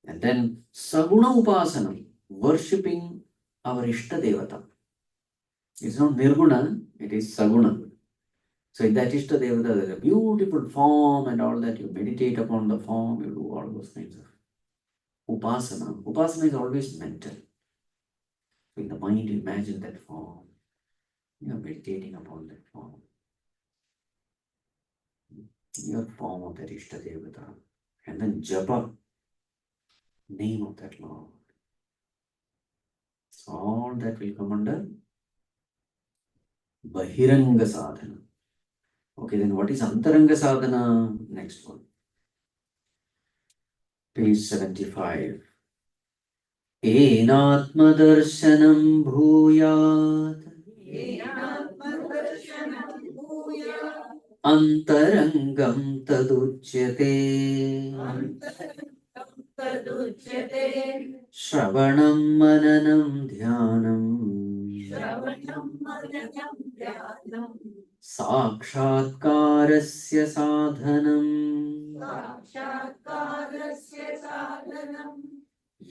And then saguna upasana, worshipping our Ishta Devata. It's not nirguna, it is saguna. So in that Ishta Devata, there is a beautiful form and all that. You meditate upon the form, you do all those kinds of upasana. Upasana is always mental. In the mind, you imagine that form. You are meditating upon that form. Your form of that Ishta Devata. And then japa, name of that Lord. So all that will come under Bahiranga Sadhana. Okay, then what is Antaranga Sadhana? Next one. Page 75. Enatmadarshanam bhuyat येनात्मदर्शनं भूयात् antarangam taduchyate अन्तरङ्गं तदुच्यते shravanam mananam dhyanam श्रवणं मननं ध्यानं साक्षात्कारस्य साधनम् साक्षात्कारस्य साधनं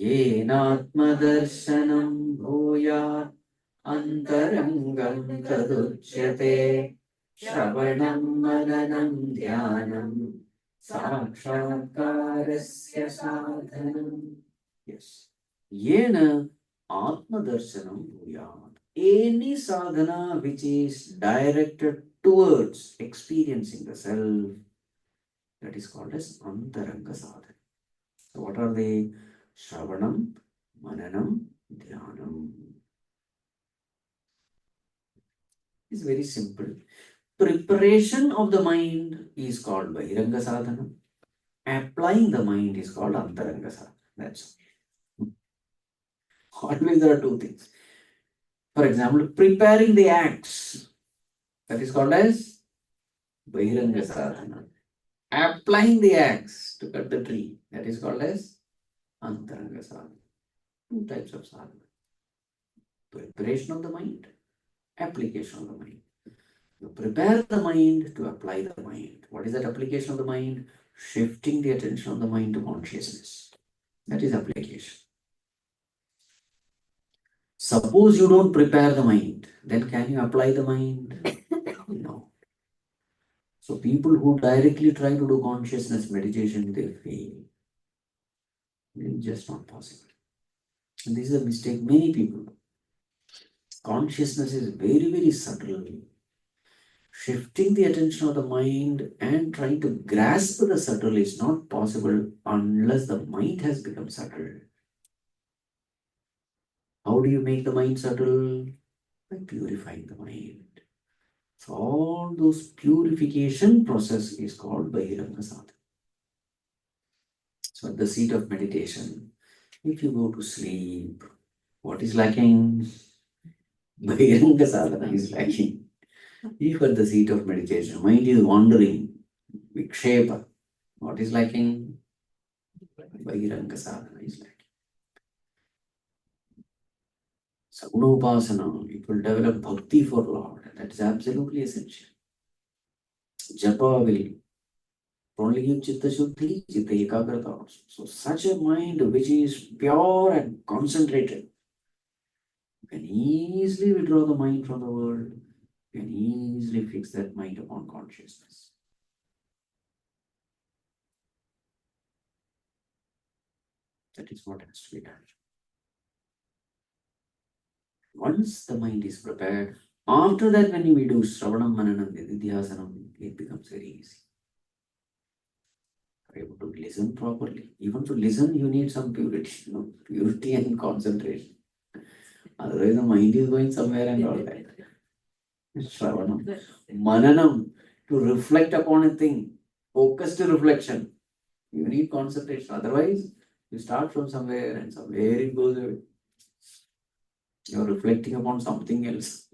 येनात्मदर्शनं भूयात् अन्तरङ्गं तदुच्यते श्रवणं मननं ध्यानं साक्षात्कारस्य साधनम्. Yes. Yena atmadarshanam bhuyat. Any sadhana which is directed towards experiencing the self, that is called as antaranga sadhana. So what are they? Shravanam, Mananam, Dhyanam. It's very simple. Preparation of the mind is called Bahiranga Sadhana. Applying the mind is called Antaranga Sadhana. That's all. Always there are two things. For example, preparing the acts, that is called as Bahiranga Sadhana. Applying the axe to cut the tree, that is called as Antaranga Sadhana. Two types of sadhana. Preparation of the mind, application of the mind. You prepare the mind to apply the mind. What is that application of the mind? Shifting the attention of the mind to consciousness. That is application. Suppose you don't prepare the mind, then can you apply the mind? No. So people who directly try to do consciousness meditation, they fail. It's just not possible. And this is a mistake many people do. Consciousness is very, very subtle. Shifting the attention of the mind and trying to grasp the subtle is not possible unless the mind has become subtle. How do you make the mind subtle? By purifying the mind. So all those purification process is called Bahiranga Sadhana. So at the seat of meditation, if you go to sleep, what is lacking? Bahiranga Sadhana is lacking. If at the seat of meditation, mind is wandering, vikshepa, what is lacking? Bahiranga Sadhana is lacking. Sagunopasana, it will develop bhakti for Lord. That is absolutely essential. Japa will only give chitta shuddhi, chitta ekagrata also. So such a mind which is pure and concentrated, you can easily withdraw the mind from the world. You can easily fix that mind upon consciousness. That is what has to be done. Once the mind is prepared, after that when we do Shravanam, Mananam, Nididhyasanam, it becomes very easy. You're able to listen properly. Even to listen, you need some purity, purity and concentration. Otherwise, the mind is going somewhere and all that. Shravanam. Mananam, to reflect upon a thing, focused reflection. You need concentration. Otherwise, you start from somewhere and somewhere it goes away. You're reflecting upon something else.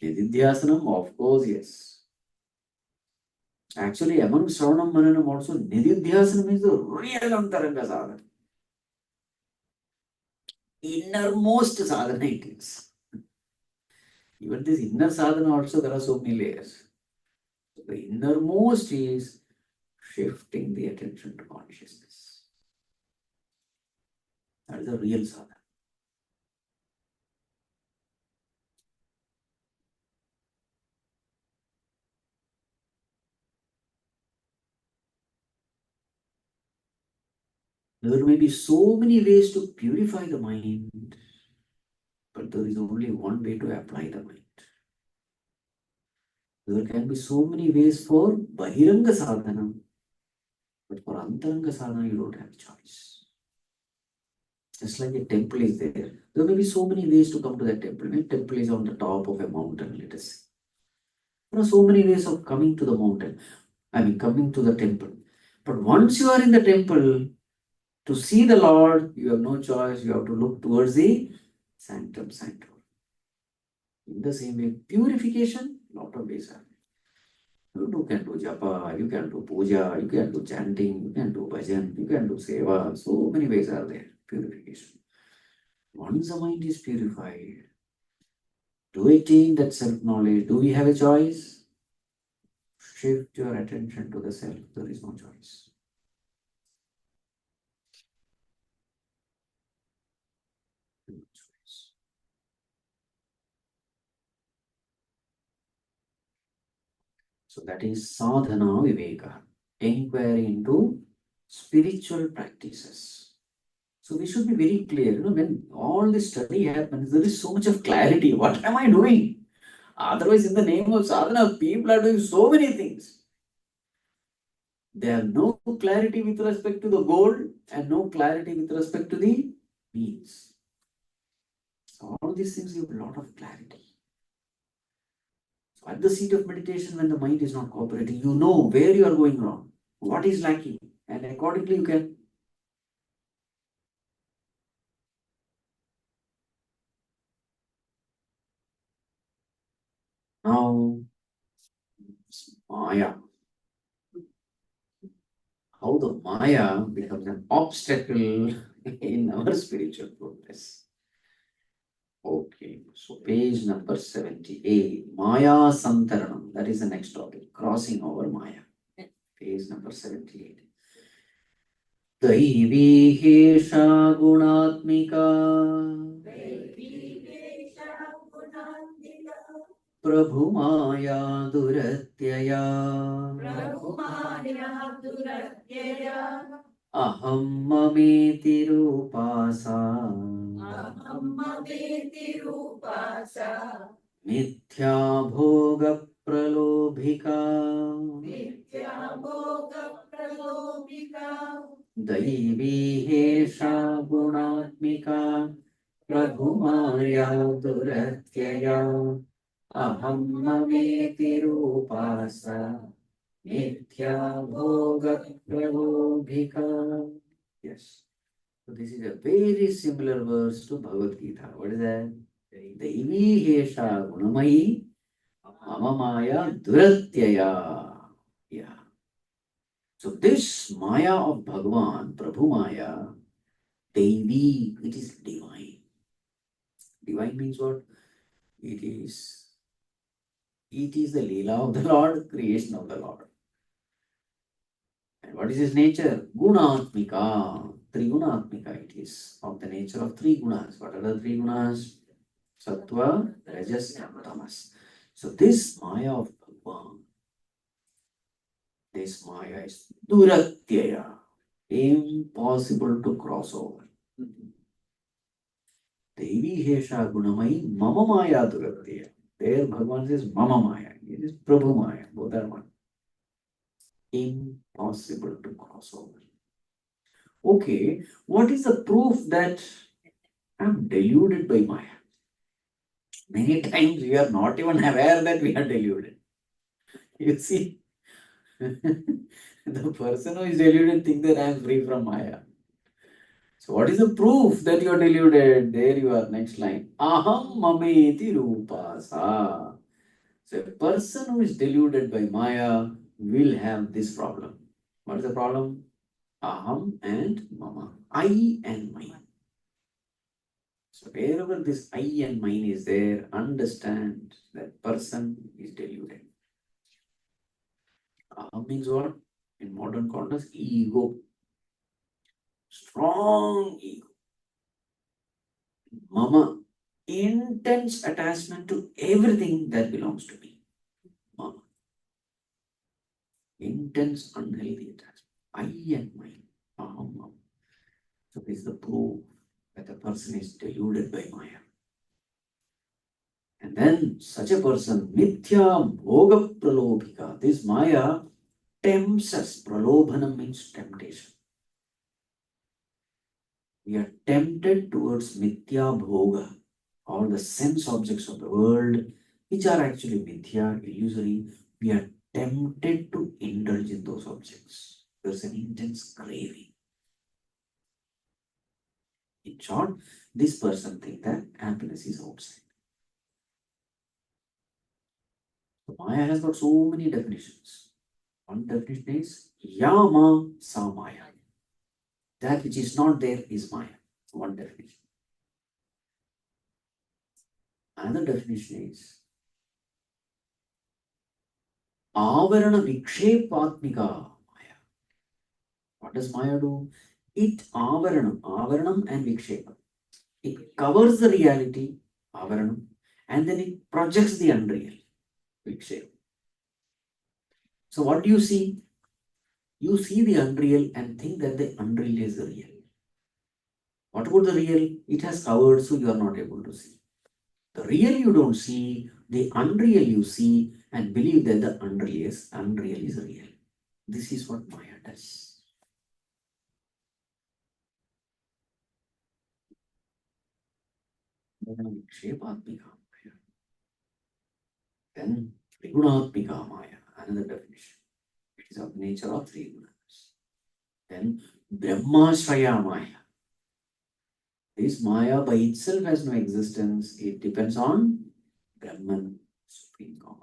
Nididhyasanam, of course, yes. Actually, among Shravanam Mananam also, Nididhyasanam is the real Antaranga sadhana. Innermost sadhana it is. Even this inner sadhana also, there are so many layers. The innermost is shifting the attention to consciousness. That is the real sadhana. There may be so many ways to purify the mind, but there is only one way to apply the mind. There can be so many ways for Bahiranga sadhana, but for Antaranga sadhana, you don't have choice. Just like a temple is there. There may be so many ways to come to that temple. Maybe temple is on the top of a mountain, let us say. There are so many ways of coming to the mountain. Coming to the temple. But once you are in the temple, to see the Lord, you have no choice. You have to look towards the sanctum sanctorum. In the same way, purification, lot of ways are there. You can do japa, you can do puja, you can do chanting, you can do bhajan, you can do seva. So many ways are there. Purification. Once the mind is purified, to attain that self-knowledge, do we have a choice? Shift your attention to the self. There is no choice. No choice. So that is sadhana viveka, inquiry into spiritual practices. So we should be very clear. When all this study happens, there is so much of clarity. What am I doing? Otherwise, in the name of sadhana, people are doing so many things. They have no clarity with respect to the goal and no clarity with respect to the means. So all these things give a lot of clarity. So at the seat of meditation, when the mind is not cooperating, you know where you are going wrong, what is lacking, and accordingly you can. Now, Maya. How the Maya becomes an obstacle in our spiritual progress. Okay, so page number 78, Maya Santaranam. That is the next topic, crossing over Maya. Page number 78. दैवी हेषा गुणात्मिका प्रभुमाया दुरत्यया अहं ममेति रूपा सा मिथ्या भोग प्रलोभिका दैवी हेषा गुणात्मिका प्रभुमाया दुरत्यया अहं ममेति रूपा सा मिथ्या भोग प्रलोभिका. Yes. So this is a very similar verse to Bhagavad Gita. What is that? Daivi hesha gunamayi mama maya duratyaya. Yeah. So this Maya of Bhagavan, Prabhu Maya, Devi, it is divine. Divine means what? It is the Leela of the Lord, creation of the Lord. And what is his nature? Gunatmika. Trigunatmika it is. Of the nature of three gunas. What are the three gunas? Sattva, Rajas, and Tamas. So this Maya of Bhagwan, this Maya is Duratyaya. Impossible to cross over. Devi Hesha Gunamai Mama Maya Duratyaya. There Bhagwan says Mama Maya. It is Prabhu Maya. Both are one. Impossible to cross over. Okay, what is the proof that I'm deluded by Maya? Many times we are not even aware that we are deluded. You see, the person who is deluded thinks that I am free from Maya. So, what is the proof that you are deluded? There you are, next line. Aham mameti rupasa. So, a person who is deluded by Maya will have this problem. What is the problem? Aham and mama. I and mine. So wherever this I and mine is there, understand that person is deluded. Aham means what? In modern context, ego. Strong ego. Mama. Intense attachment to everything that belongs to me. Mama. Intense unhealthy attachment. I and mine. Aham, mama. So this is the proof that the person is deluded by Maya. And then such a person, Mithya Bhoga Pralobhika, this Maya tempts us. Pralobhanam means temptation. We are tempted towards Mithya Bhoga, all the sense objects of the world, which are actually Mithya, illusory. We are tempted to indulge in those objects. There's an intense craving. In short, this person thinks that happiness is outside. So Maya has got so many definitions. One definition is Yama Samaya. That which is not there is Maya. One definition. Another definition is Avarana Vikshepatmika Maya. What does Maya do? It Avaranam and Vikshepa. It covers the reality, Avaranam, and then it projects the unreal, Vikshepa. So what do you see? You see the unreal and think that the unreal is the real. What about the real? It has covered, so you are not able to see. The real you don't see, the unreal you see, and believe that the unreal is real. This is what Maya does. Vikshepaatmika Maya. Then Trigunatmika Maya, another definition. It is of nature of three gunas. Then Brahmashraya Maya. This Maya by itself has no existence. It depends on Brahman, Supreme God.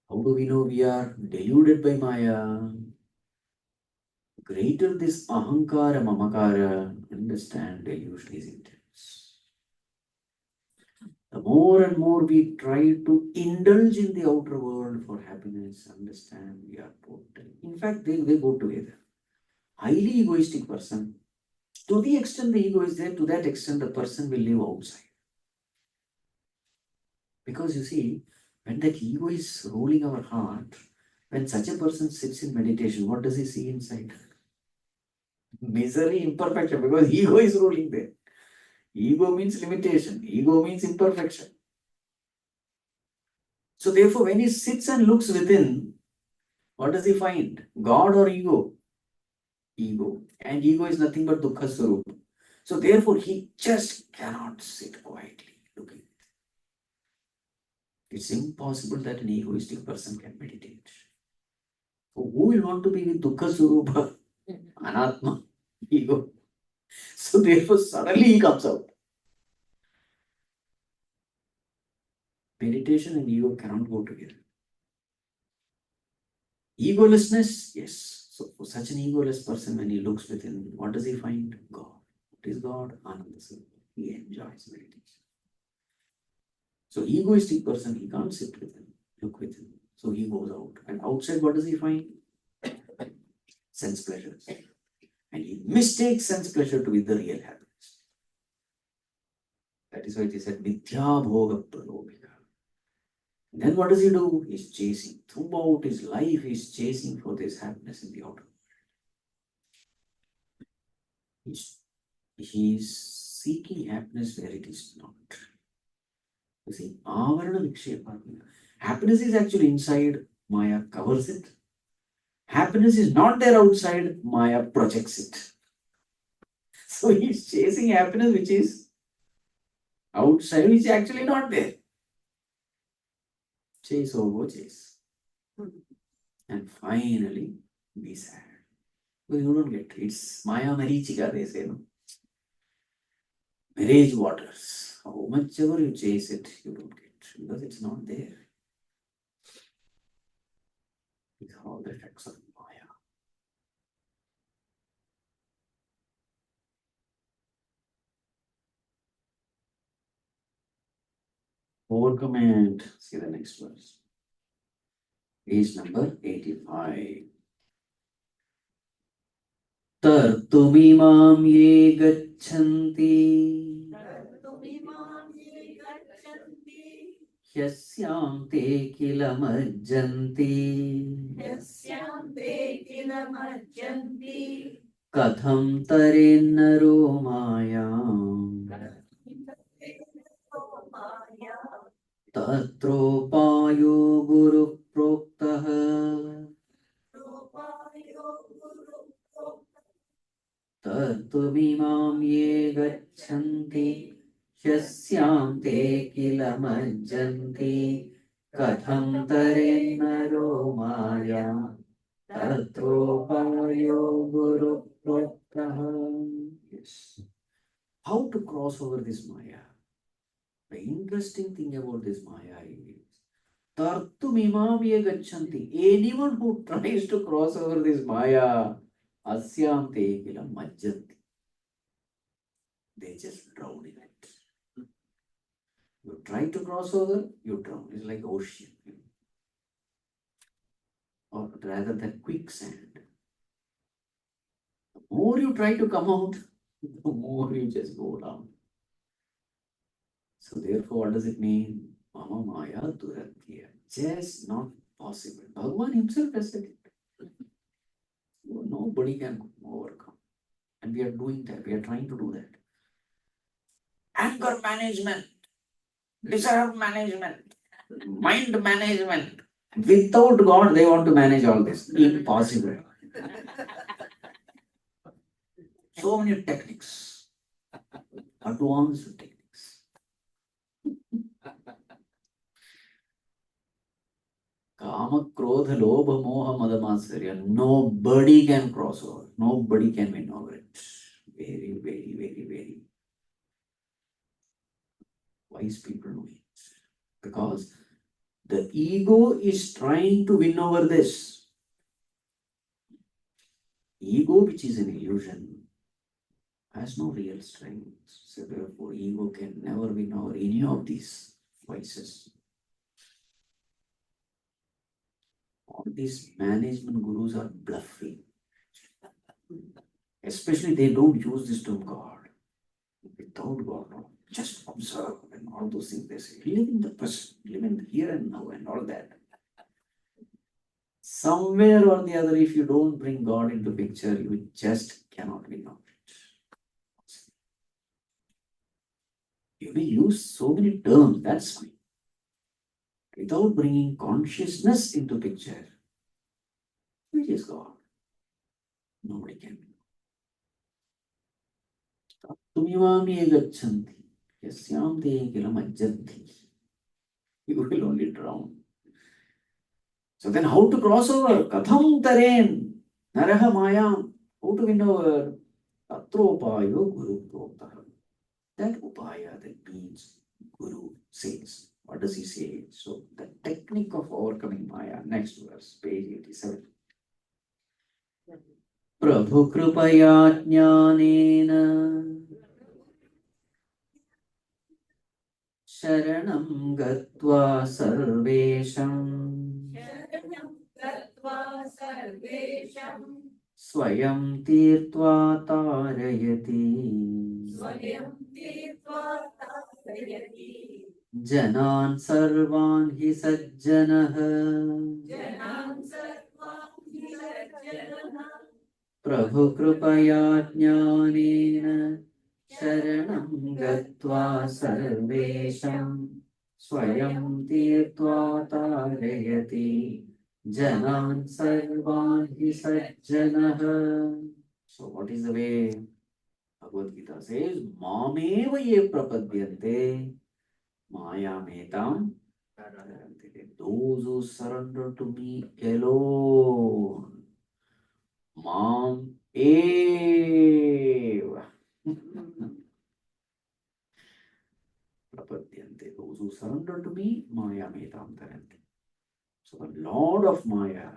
How do we know we are deluded by Maya? Greater this ahankara, mamakara, understand delusion is intense. The more and more we try to indulge in the outer world for happiness, understand we are totally. In fact, they go together. Highly egoistic person, to the extent the ego is there, to that extent the person will live outside. Because you see, when that ego is ruling our heart, when such a person sits in meditation, what does he see inside? Misery, imperfection, because ego is ruling there. Ego means limitation, ego means imperfection. So, therefore, when he sits and looks within, what does he find? God or ego? Ego. And ego is nothing but dukkha swarup. So, therefore, he just cannot sit quietly looking. It's impossible that an egoistic person can meditate. So who will want to be with dukkha swarupa? Anatma, ego. So, therefore, suddenly he comes out. Meditation and ego cannot go together. Egolessness, yes. So So for such an egoless person, when he looks within, what does he find? God. What is God? Ananda Swarupa. He enjoys meditation. So egoistic person, he can't sit with him, look with him. So he goes out. And outside, what does he find? Sense pleasures. And he mistakes sense pleasure to be the real happiness. That is why it is said, Mithya Bhoga Pralobhika. Then what does he do? He's chasing. Throughout his life, he's chasing for this happiness in the outer world. He's seeking happiness where it is not. You see, Avarana Vikshepa. Happiness is actually inside, Maya covers it. Happiness is not there outside, Maya projects it. So he's chasing happiness which is outside, which is actually not there. Chase over chase. And finally, be sad. But you don't get it. It's Maya Marichika, they say, no? Marriage waters. How much ever you chase it, you don't get it because it's not there. It's all the effects of Maya. Overcome it. See the next verse. Page number 85. Tartumimam ye gachanti Tartumimam ye gachanti yasyam te kila majjanti yasyam te kila majjanti katham tarennaro mayam maya tatropayo guru proktah rupayo guru tartumimam ye gachanti yasyam te kila majjanti katham tarennaro mayam tatropayo guru proktah. Yes. How to cross over this Maya? The interesting thing about this Maya is Tartum imamye gachanti. Anyone who tries to cross over this Maya, asyam te kila majjanti. They just drown in it. You try to cross over, you drown. It's like ocean. Or rather than quicksand. The more you try to come out, the more you just go down. So therefore, what does it mean? Mama Maya Duratya. Just not possible. Bhagavan himself has said it. Nobody can overcome. And we are doing that. We are trying to do that. Anger management, desire management, mind management. Without God, they want to manage all this. Impossible. So many techniques. Advanced techniques. Kama, Krodha, Lobha, Moha, Madamatsarya. Nobody can cross over. Nobody can win over it. Very, very, very, very wise people know it. Because the ego is trying to win over this. Ego, which is an illusion, has no real strength. So therefore, ego can never win over any of these vices. All these management gurus are bluffing. Especially they don't use this term God. Without God, no. Just observe and all those things they say. Live in the present, live in the here and now and all that. Somewhere or the other, if you don't bring God into picture, you just cannot win over it. You may use so many terms, that's fine. Without bringing consciousness into picture, which is God, nobody can win. Tumimami gachanti, yasyam te kila majjanti. You will only drown. So then how to cross over? Katham taren naraha mayam. How to win over? Tatropayo guru proktaha. That upaya, that means Guru says. What does he say? So the technique of overcoming Maya, next verse, page 87. Prabhu Kripaya Jnanena Sharanam Gatva Sarvesham Sharanam Gatva Sarvesham Swayam Tirtva Tarayati Swayam Tirtva Tarayati Janan Sarvan Hi Sajjanah Janan Sarvam Hirajana Prabhu Kripaya Jnanena Sharanam Gatva Sarvesham Swayam Tirtva Tarayati Janan Sarvan Hi Sajjanah. So what is the way? Bhagavad Gita says, Mameva ye prapadyante Maya metam taranti. Those who surrender to me alone. Mam eva. Prapadyante. Those who surrender to me, Maya metam taranti. So the Lord of Maya,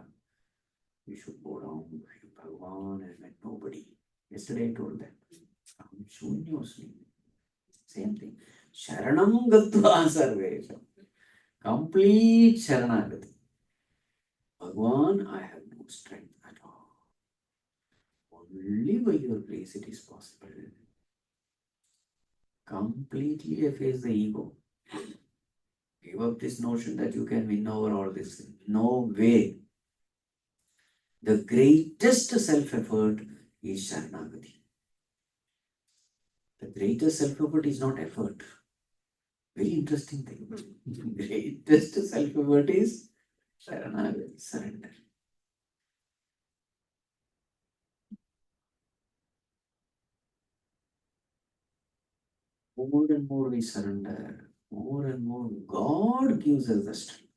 we should go down to Bhagavan and let nobody. Yesterday I told them, Shunyosmi. Same thing. Sharanam Gatva Sarvesham. Complete Sharanagati. Bhagwan, I have no strength at all. Only by your grace it is possible. Completely efface the ego. Give up this notion that you can win over all this. No way. The greatest self-effort is Sharanagati. The greatest self-effort is not effort. Very interesting thing. Greatest self-effort is Sharanagati, surrender. More and more we surrender, more and more God gives us the strength,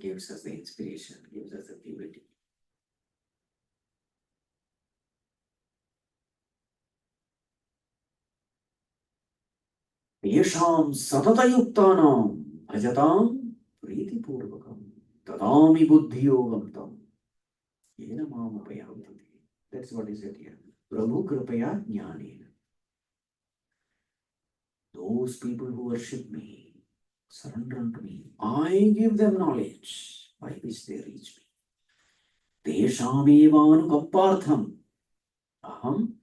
gives us the inspiration, gives us the purity. Yesham satatayuktanam bhajatam pritipurvakam tadami buddhiyogam tam yena mamapayamati. That's what is it here. Prabhu kripaya jnanena. Those people who worship me, surrender unto me, I give them knowledge by which they reach me. Teshamevanukampartham aham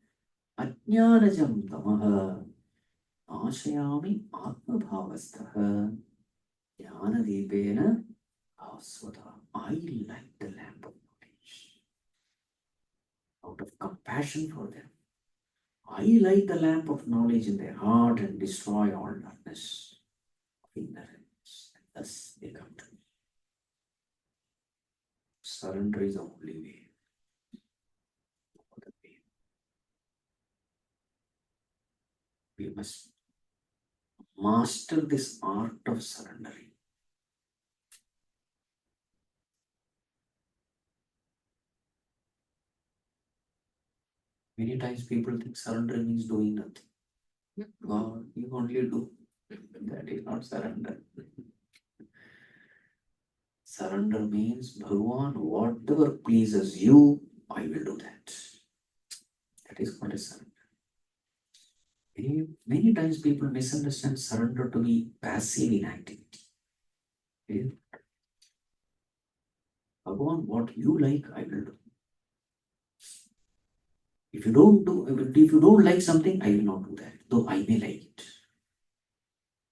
ajnanajam tamaha nashayami atmabhavastha jnanadipena bhasvata. I light the lamp of knowledge out of compassion for them. I light the lamp of knowledge in their heart and destroy all darkness of ignorance. And thus they come to me. Surrender is the only way. No other way. We must master this art of surrendering. Many times people think surrender means doing nothing. God, you only do. That is not surrender. Surrender means, Bhagavan, whatever pleases you, I will do that. That is called a surrender. Many times people misunderstand surrender to be passive inactivity. Bhagavan, what you like, I will do. If you don't like something, I will not do that, though I may like it.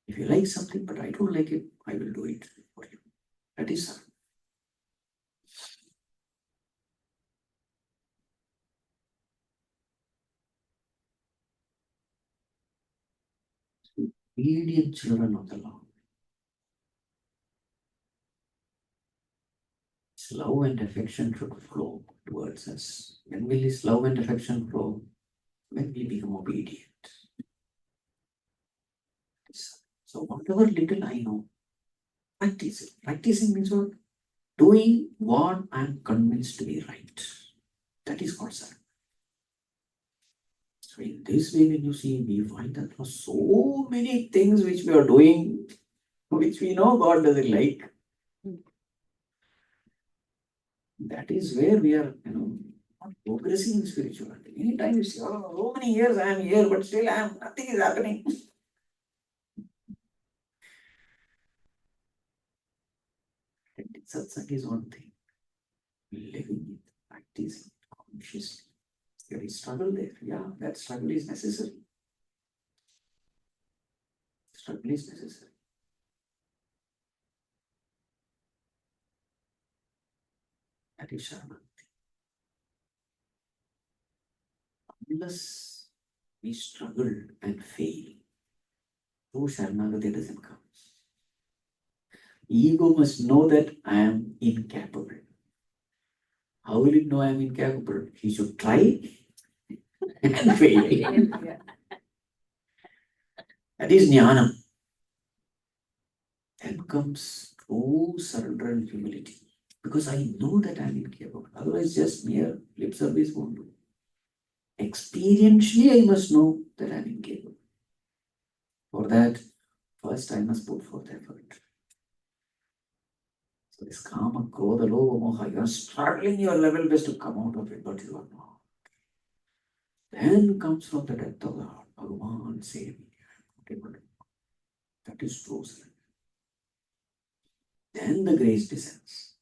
If you like something, but I don't like it, I will do it for you. That is surrender. Obedient children of the Lord. Love and affection should flow towards us. When will this love and affection flow? When we become obedient. So whatever little I know, practice it. Practicing means what? Doing what I'm convinced to be right. That is called surrender. So in this way, when you see, we find that there are so many things which we are doing, which we know God doesn't like. That is where we are, not progressing in spirituality. Anytime you see, oh, so many years I am here, but still nothing is happening. Satsang is one thing. Living it, practicing it consciously. There is struggle there. Yeah, that struggle is necessary. Struggle is necessary. That is Sharma. Unless we struggle and fail, true Sharanagati doesn't come. Ego must know that I am incapable. How will it know I am incapable? He should try and fail. That is jnana. Then comes true surrender and humility. Because I know that I am incapable. Otherwise, just mere lip service won't do. Experientially, I must know that I am incapable. For that, first I must put forth effort. So this kama, krodha, lobha, moha, you are struggling your level best to come out of it, but you are not. Then comes from the depth of the heart, Bhagavan, save me. I am not able to. That is true surrender. Then the grace descends.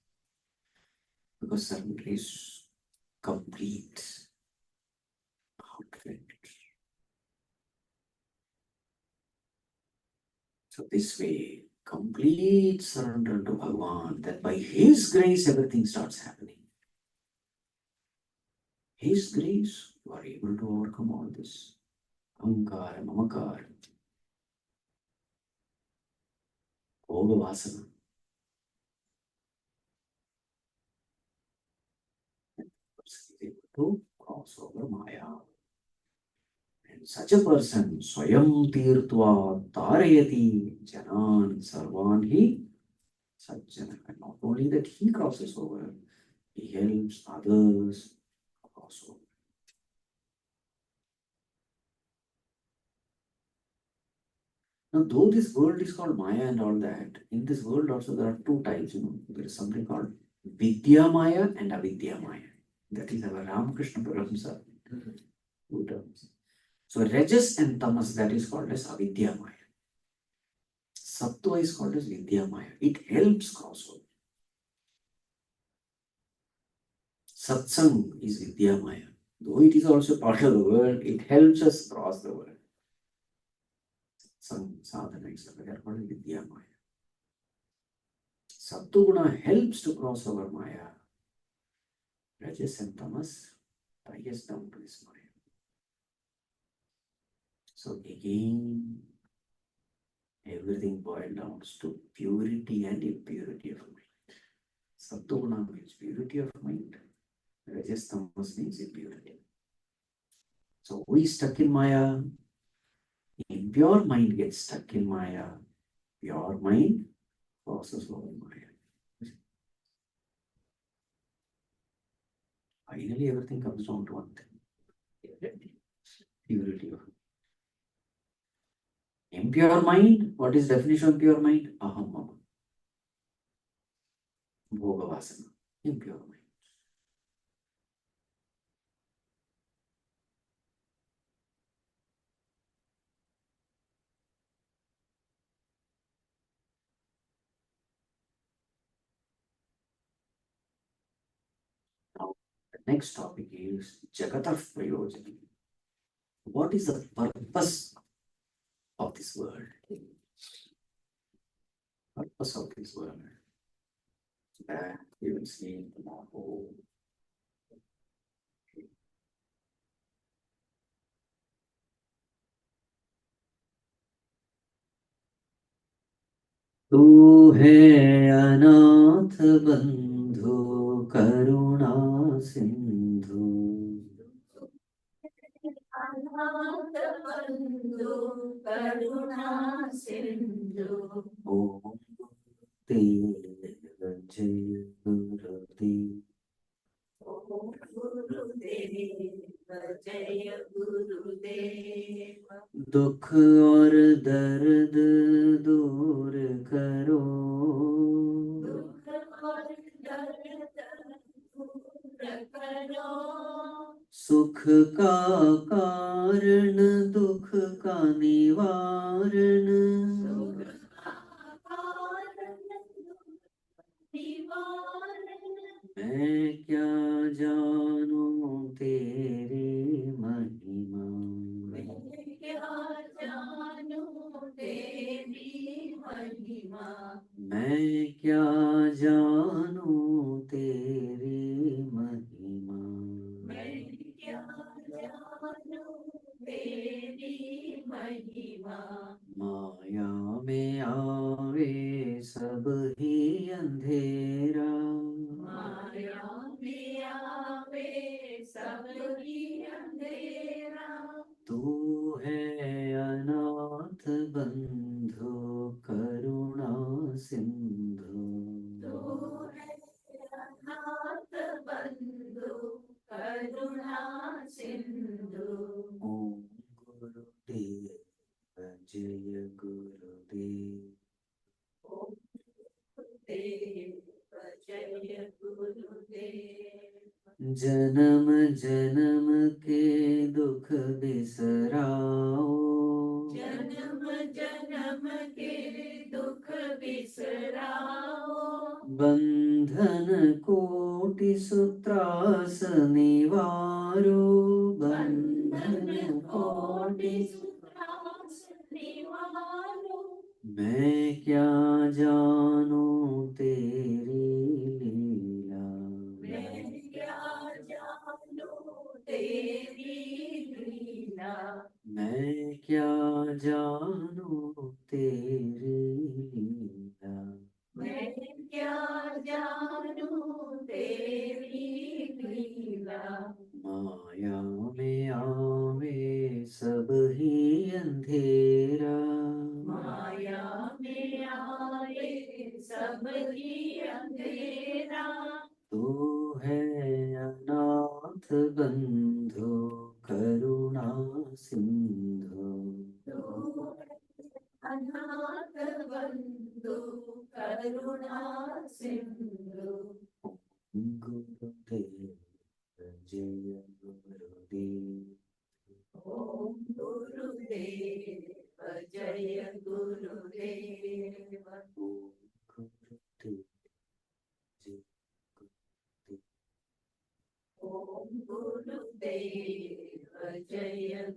Because surrender is complete. Heartfelt. So this way, complete surrender to Bhagavan, that by His grace everything starts happening. His grace, you are able to overcome all this. Ahankara, mamakara, bhoga vasana. Person is able to cross over Maya. And such a person, Swayam Tirtva Tarayati Janan Sarvan Hi Sajjana. And not only that he crosses over, he helps others cross over. Now, though this world is called Maya and all that, in this world also there are two types, There is something called Vidya Maya and Avidya Maya. That is our Ramakrishna Paramsa. Two terms. So Rajas and Tamas, that is called as Avidya Maya. Sattva is called as Vidya Maya. It helps cross over. Satsang is Vidya Maya. Though it is also part of the world, it helps us cross the world. Satsang, sadhana, etc. They are called Vidya Maya. Sattva helps to cross over Maya. Rajas and Tamas tie us down to this Maya. So again, everything boils down to purity and impurity of mind. Sattva means purity of mind. Rajas Tamas means impurity. So we stuck in Maya. Impure mind gets stuck in Maya. Pure mind crosses over Maya. Finally, everything comes down to one thing. Purity of mind. Impure mind, what is definition of pure mind? Aham mama. Bhoga vasana. Impure mind. Now, the next topic is Jagatah Prayojana. What is the purpose of this world? Purpose of this world. That we will see tomorrow. तू है अनाथ बंधु करुणा सिंधु अनाथ बंधु करुणा सिंधु ओम तेज जय गुरुदेव ओम गुरुदेव जय गुरुदेव दुख और दर्द दूर करो दुख और दर्द का कारण, दुख का निवारण, मैं क्या जानूं तेरी महिमा, मैं क्या जानूं तेरी महिमा, माया में आवे सब ही अंधेरा, तू है अनाथ बंधु करुणा सिंधु, ओम गुरुदेव जय गुरुदेव, जन्म जन्म के दुख बिसराओ, बंधन कोटि सूत्रास निवारो, बंधन कोटि, मैं क्या जानूं तेरी लीला, मैं क्या जानूं तेरी लीला, माया में आवे सब ही अंधेरा, तू है अनाथ बंधु करुणा सिंधु, गुरुदेव जय गुरुदेव, ओम गुरुदेव जय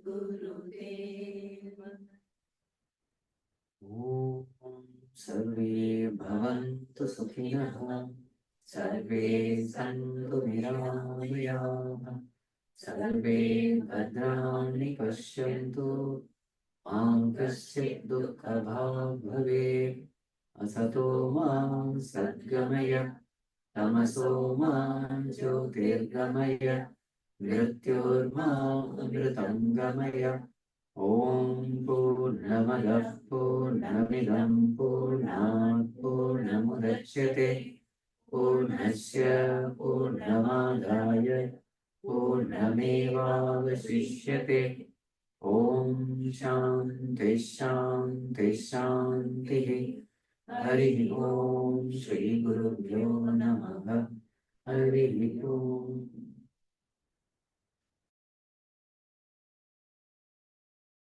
गुरुदेव, ओम सर्वे भवन्तु सुखिनः, सर्वे सन्तु निरामयाः, सर्वे भद्राणि पश्यन्तु, मा कश्चित् दुःखभाग् भवेत्, असतो मा सद्गमय, तमसो मा ज्योतिर्गमय, मृत्योर्मा अमृतं गमय, ॐ पूर्णमदः पूर्णमिदं पूर्णात् पूर्णमुदच्यते, पूर्णस्य पूर्णमादाय पूर्णमेवावशिष्यते, ॐ शान्ति शान्ति शान्तिः, हरिः ॐ श्रीगुरुभ्यो नमः, हरिः ॐ।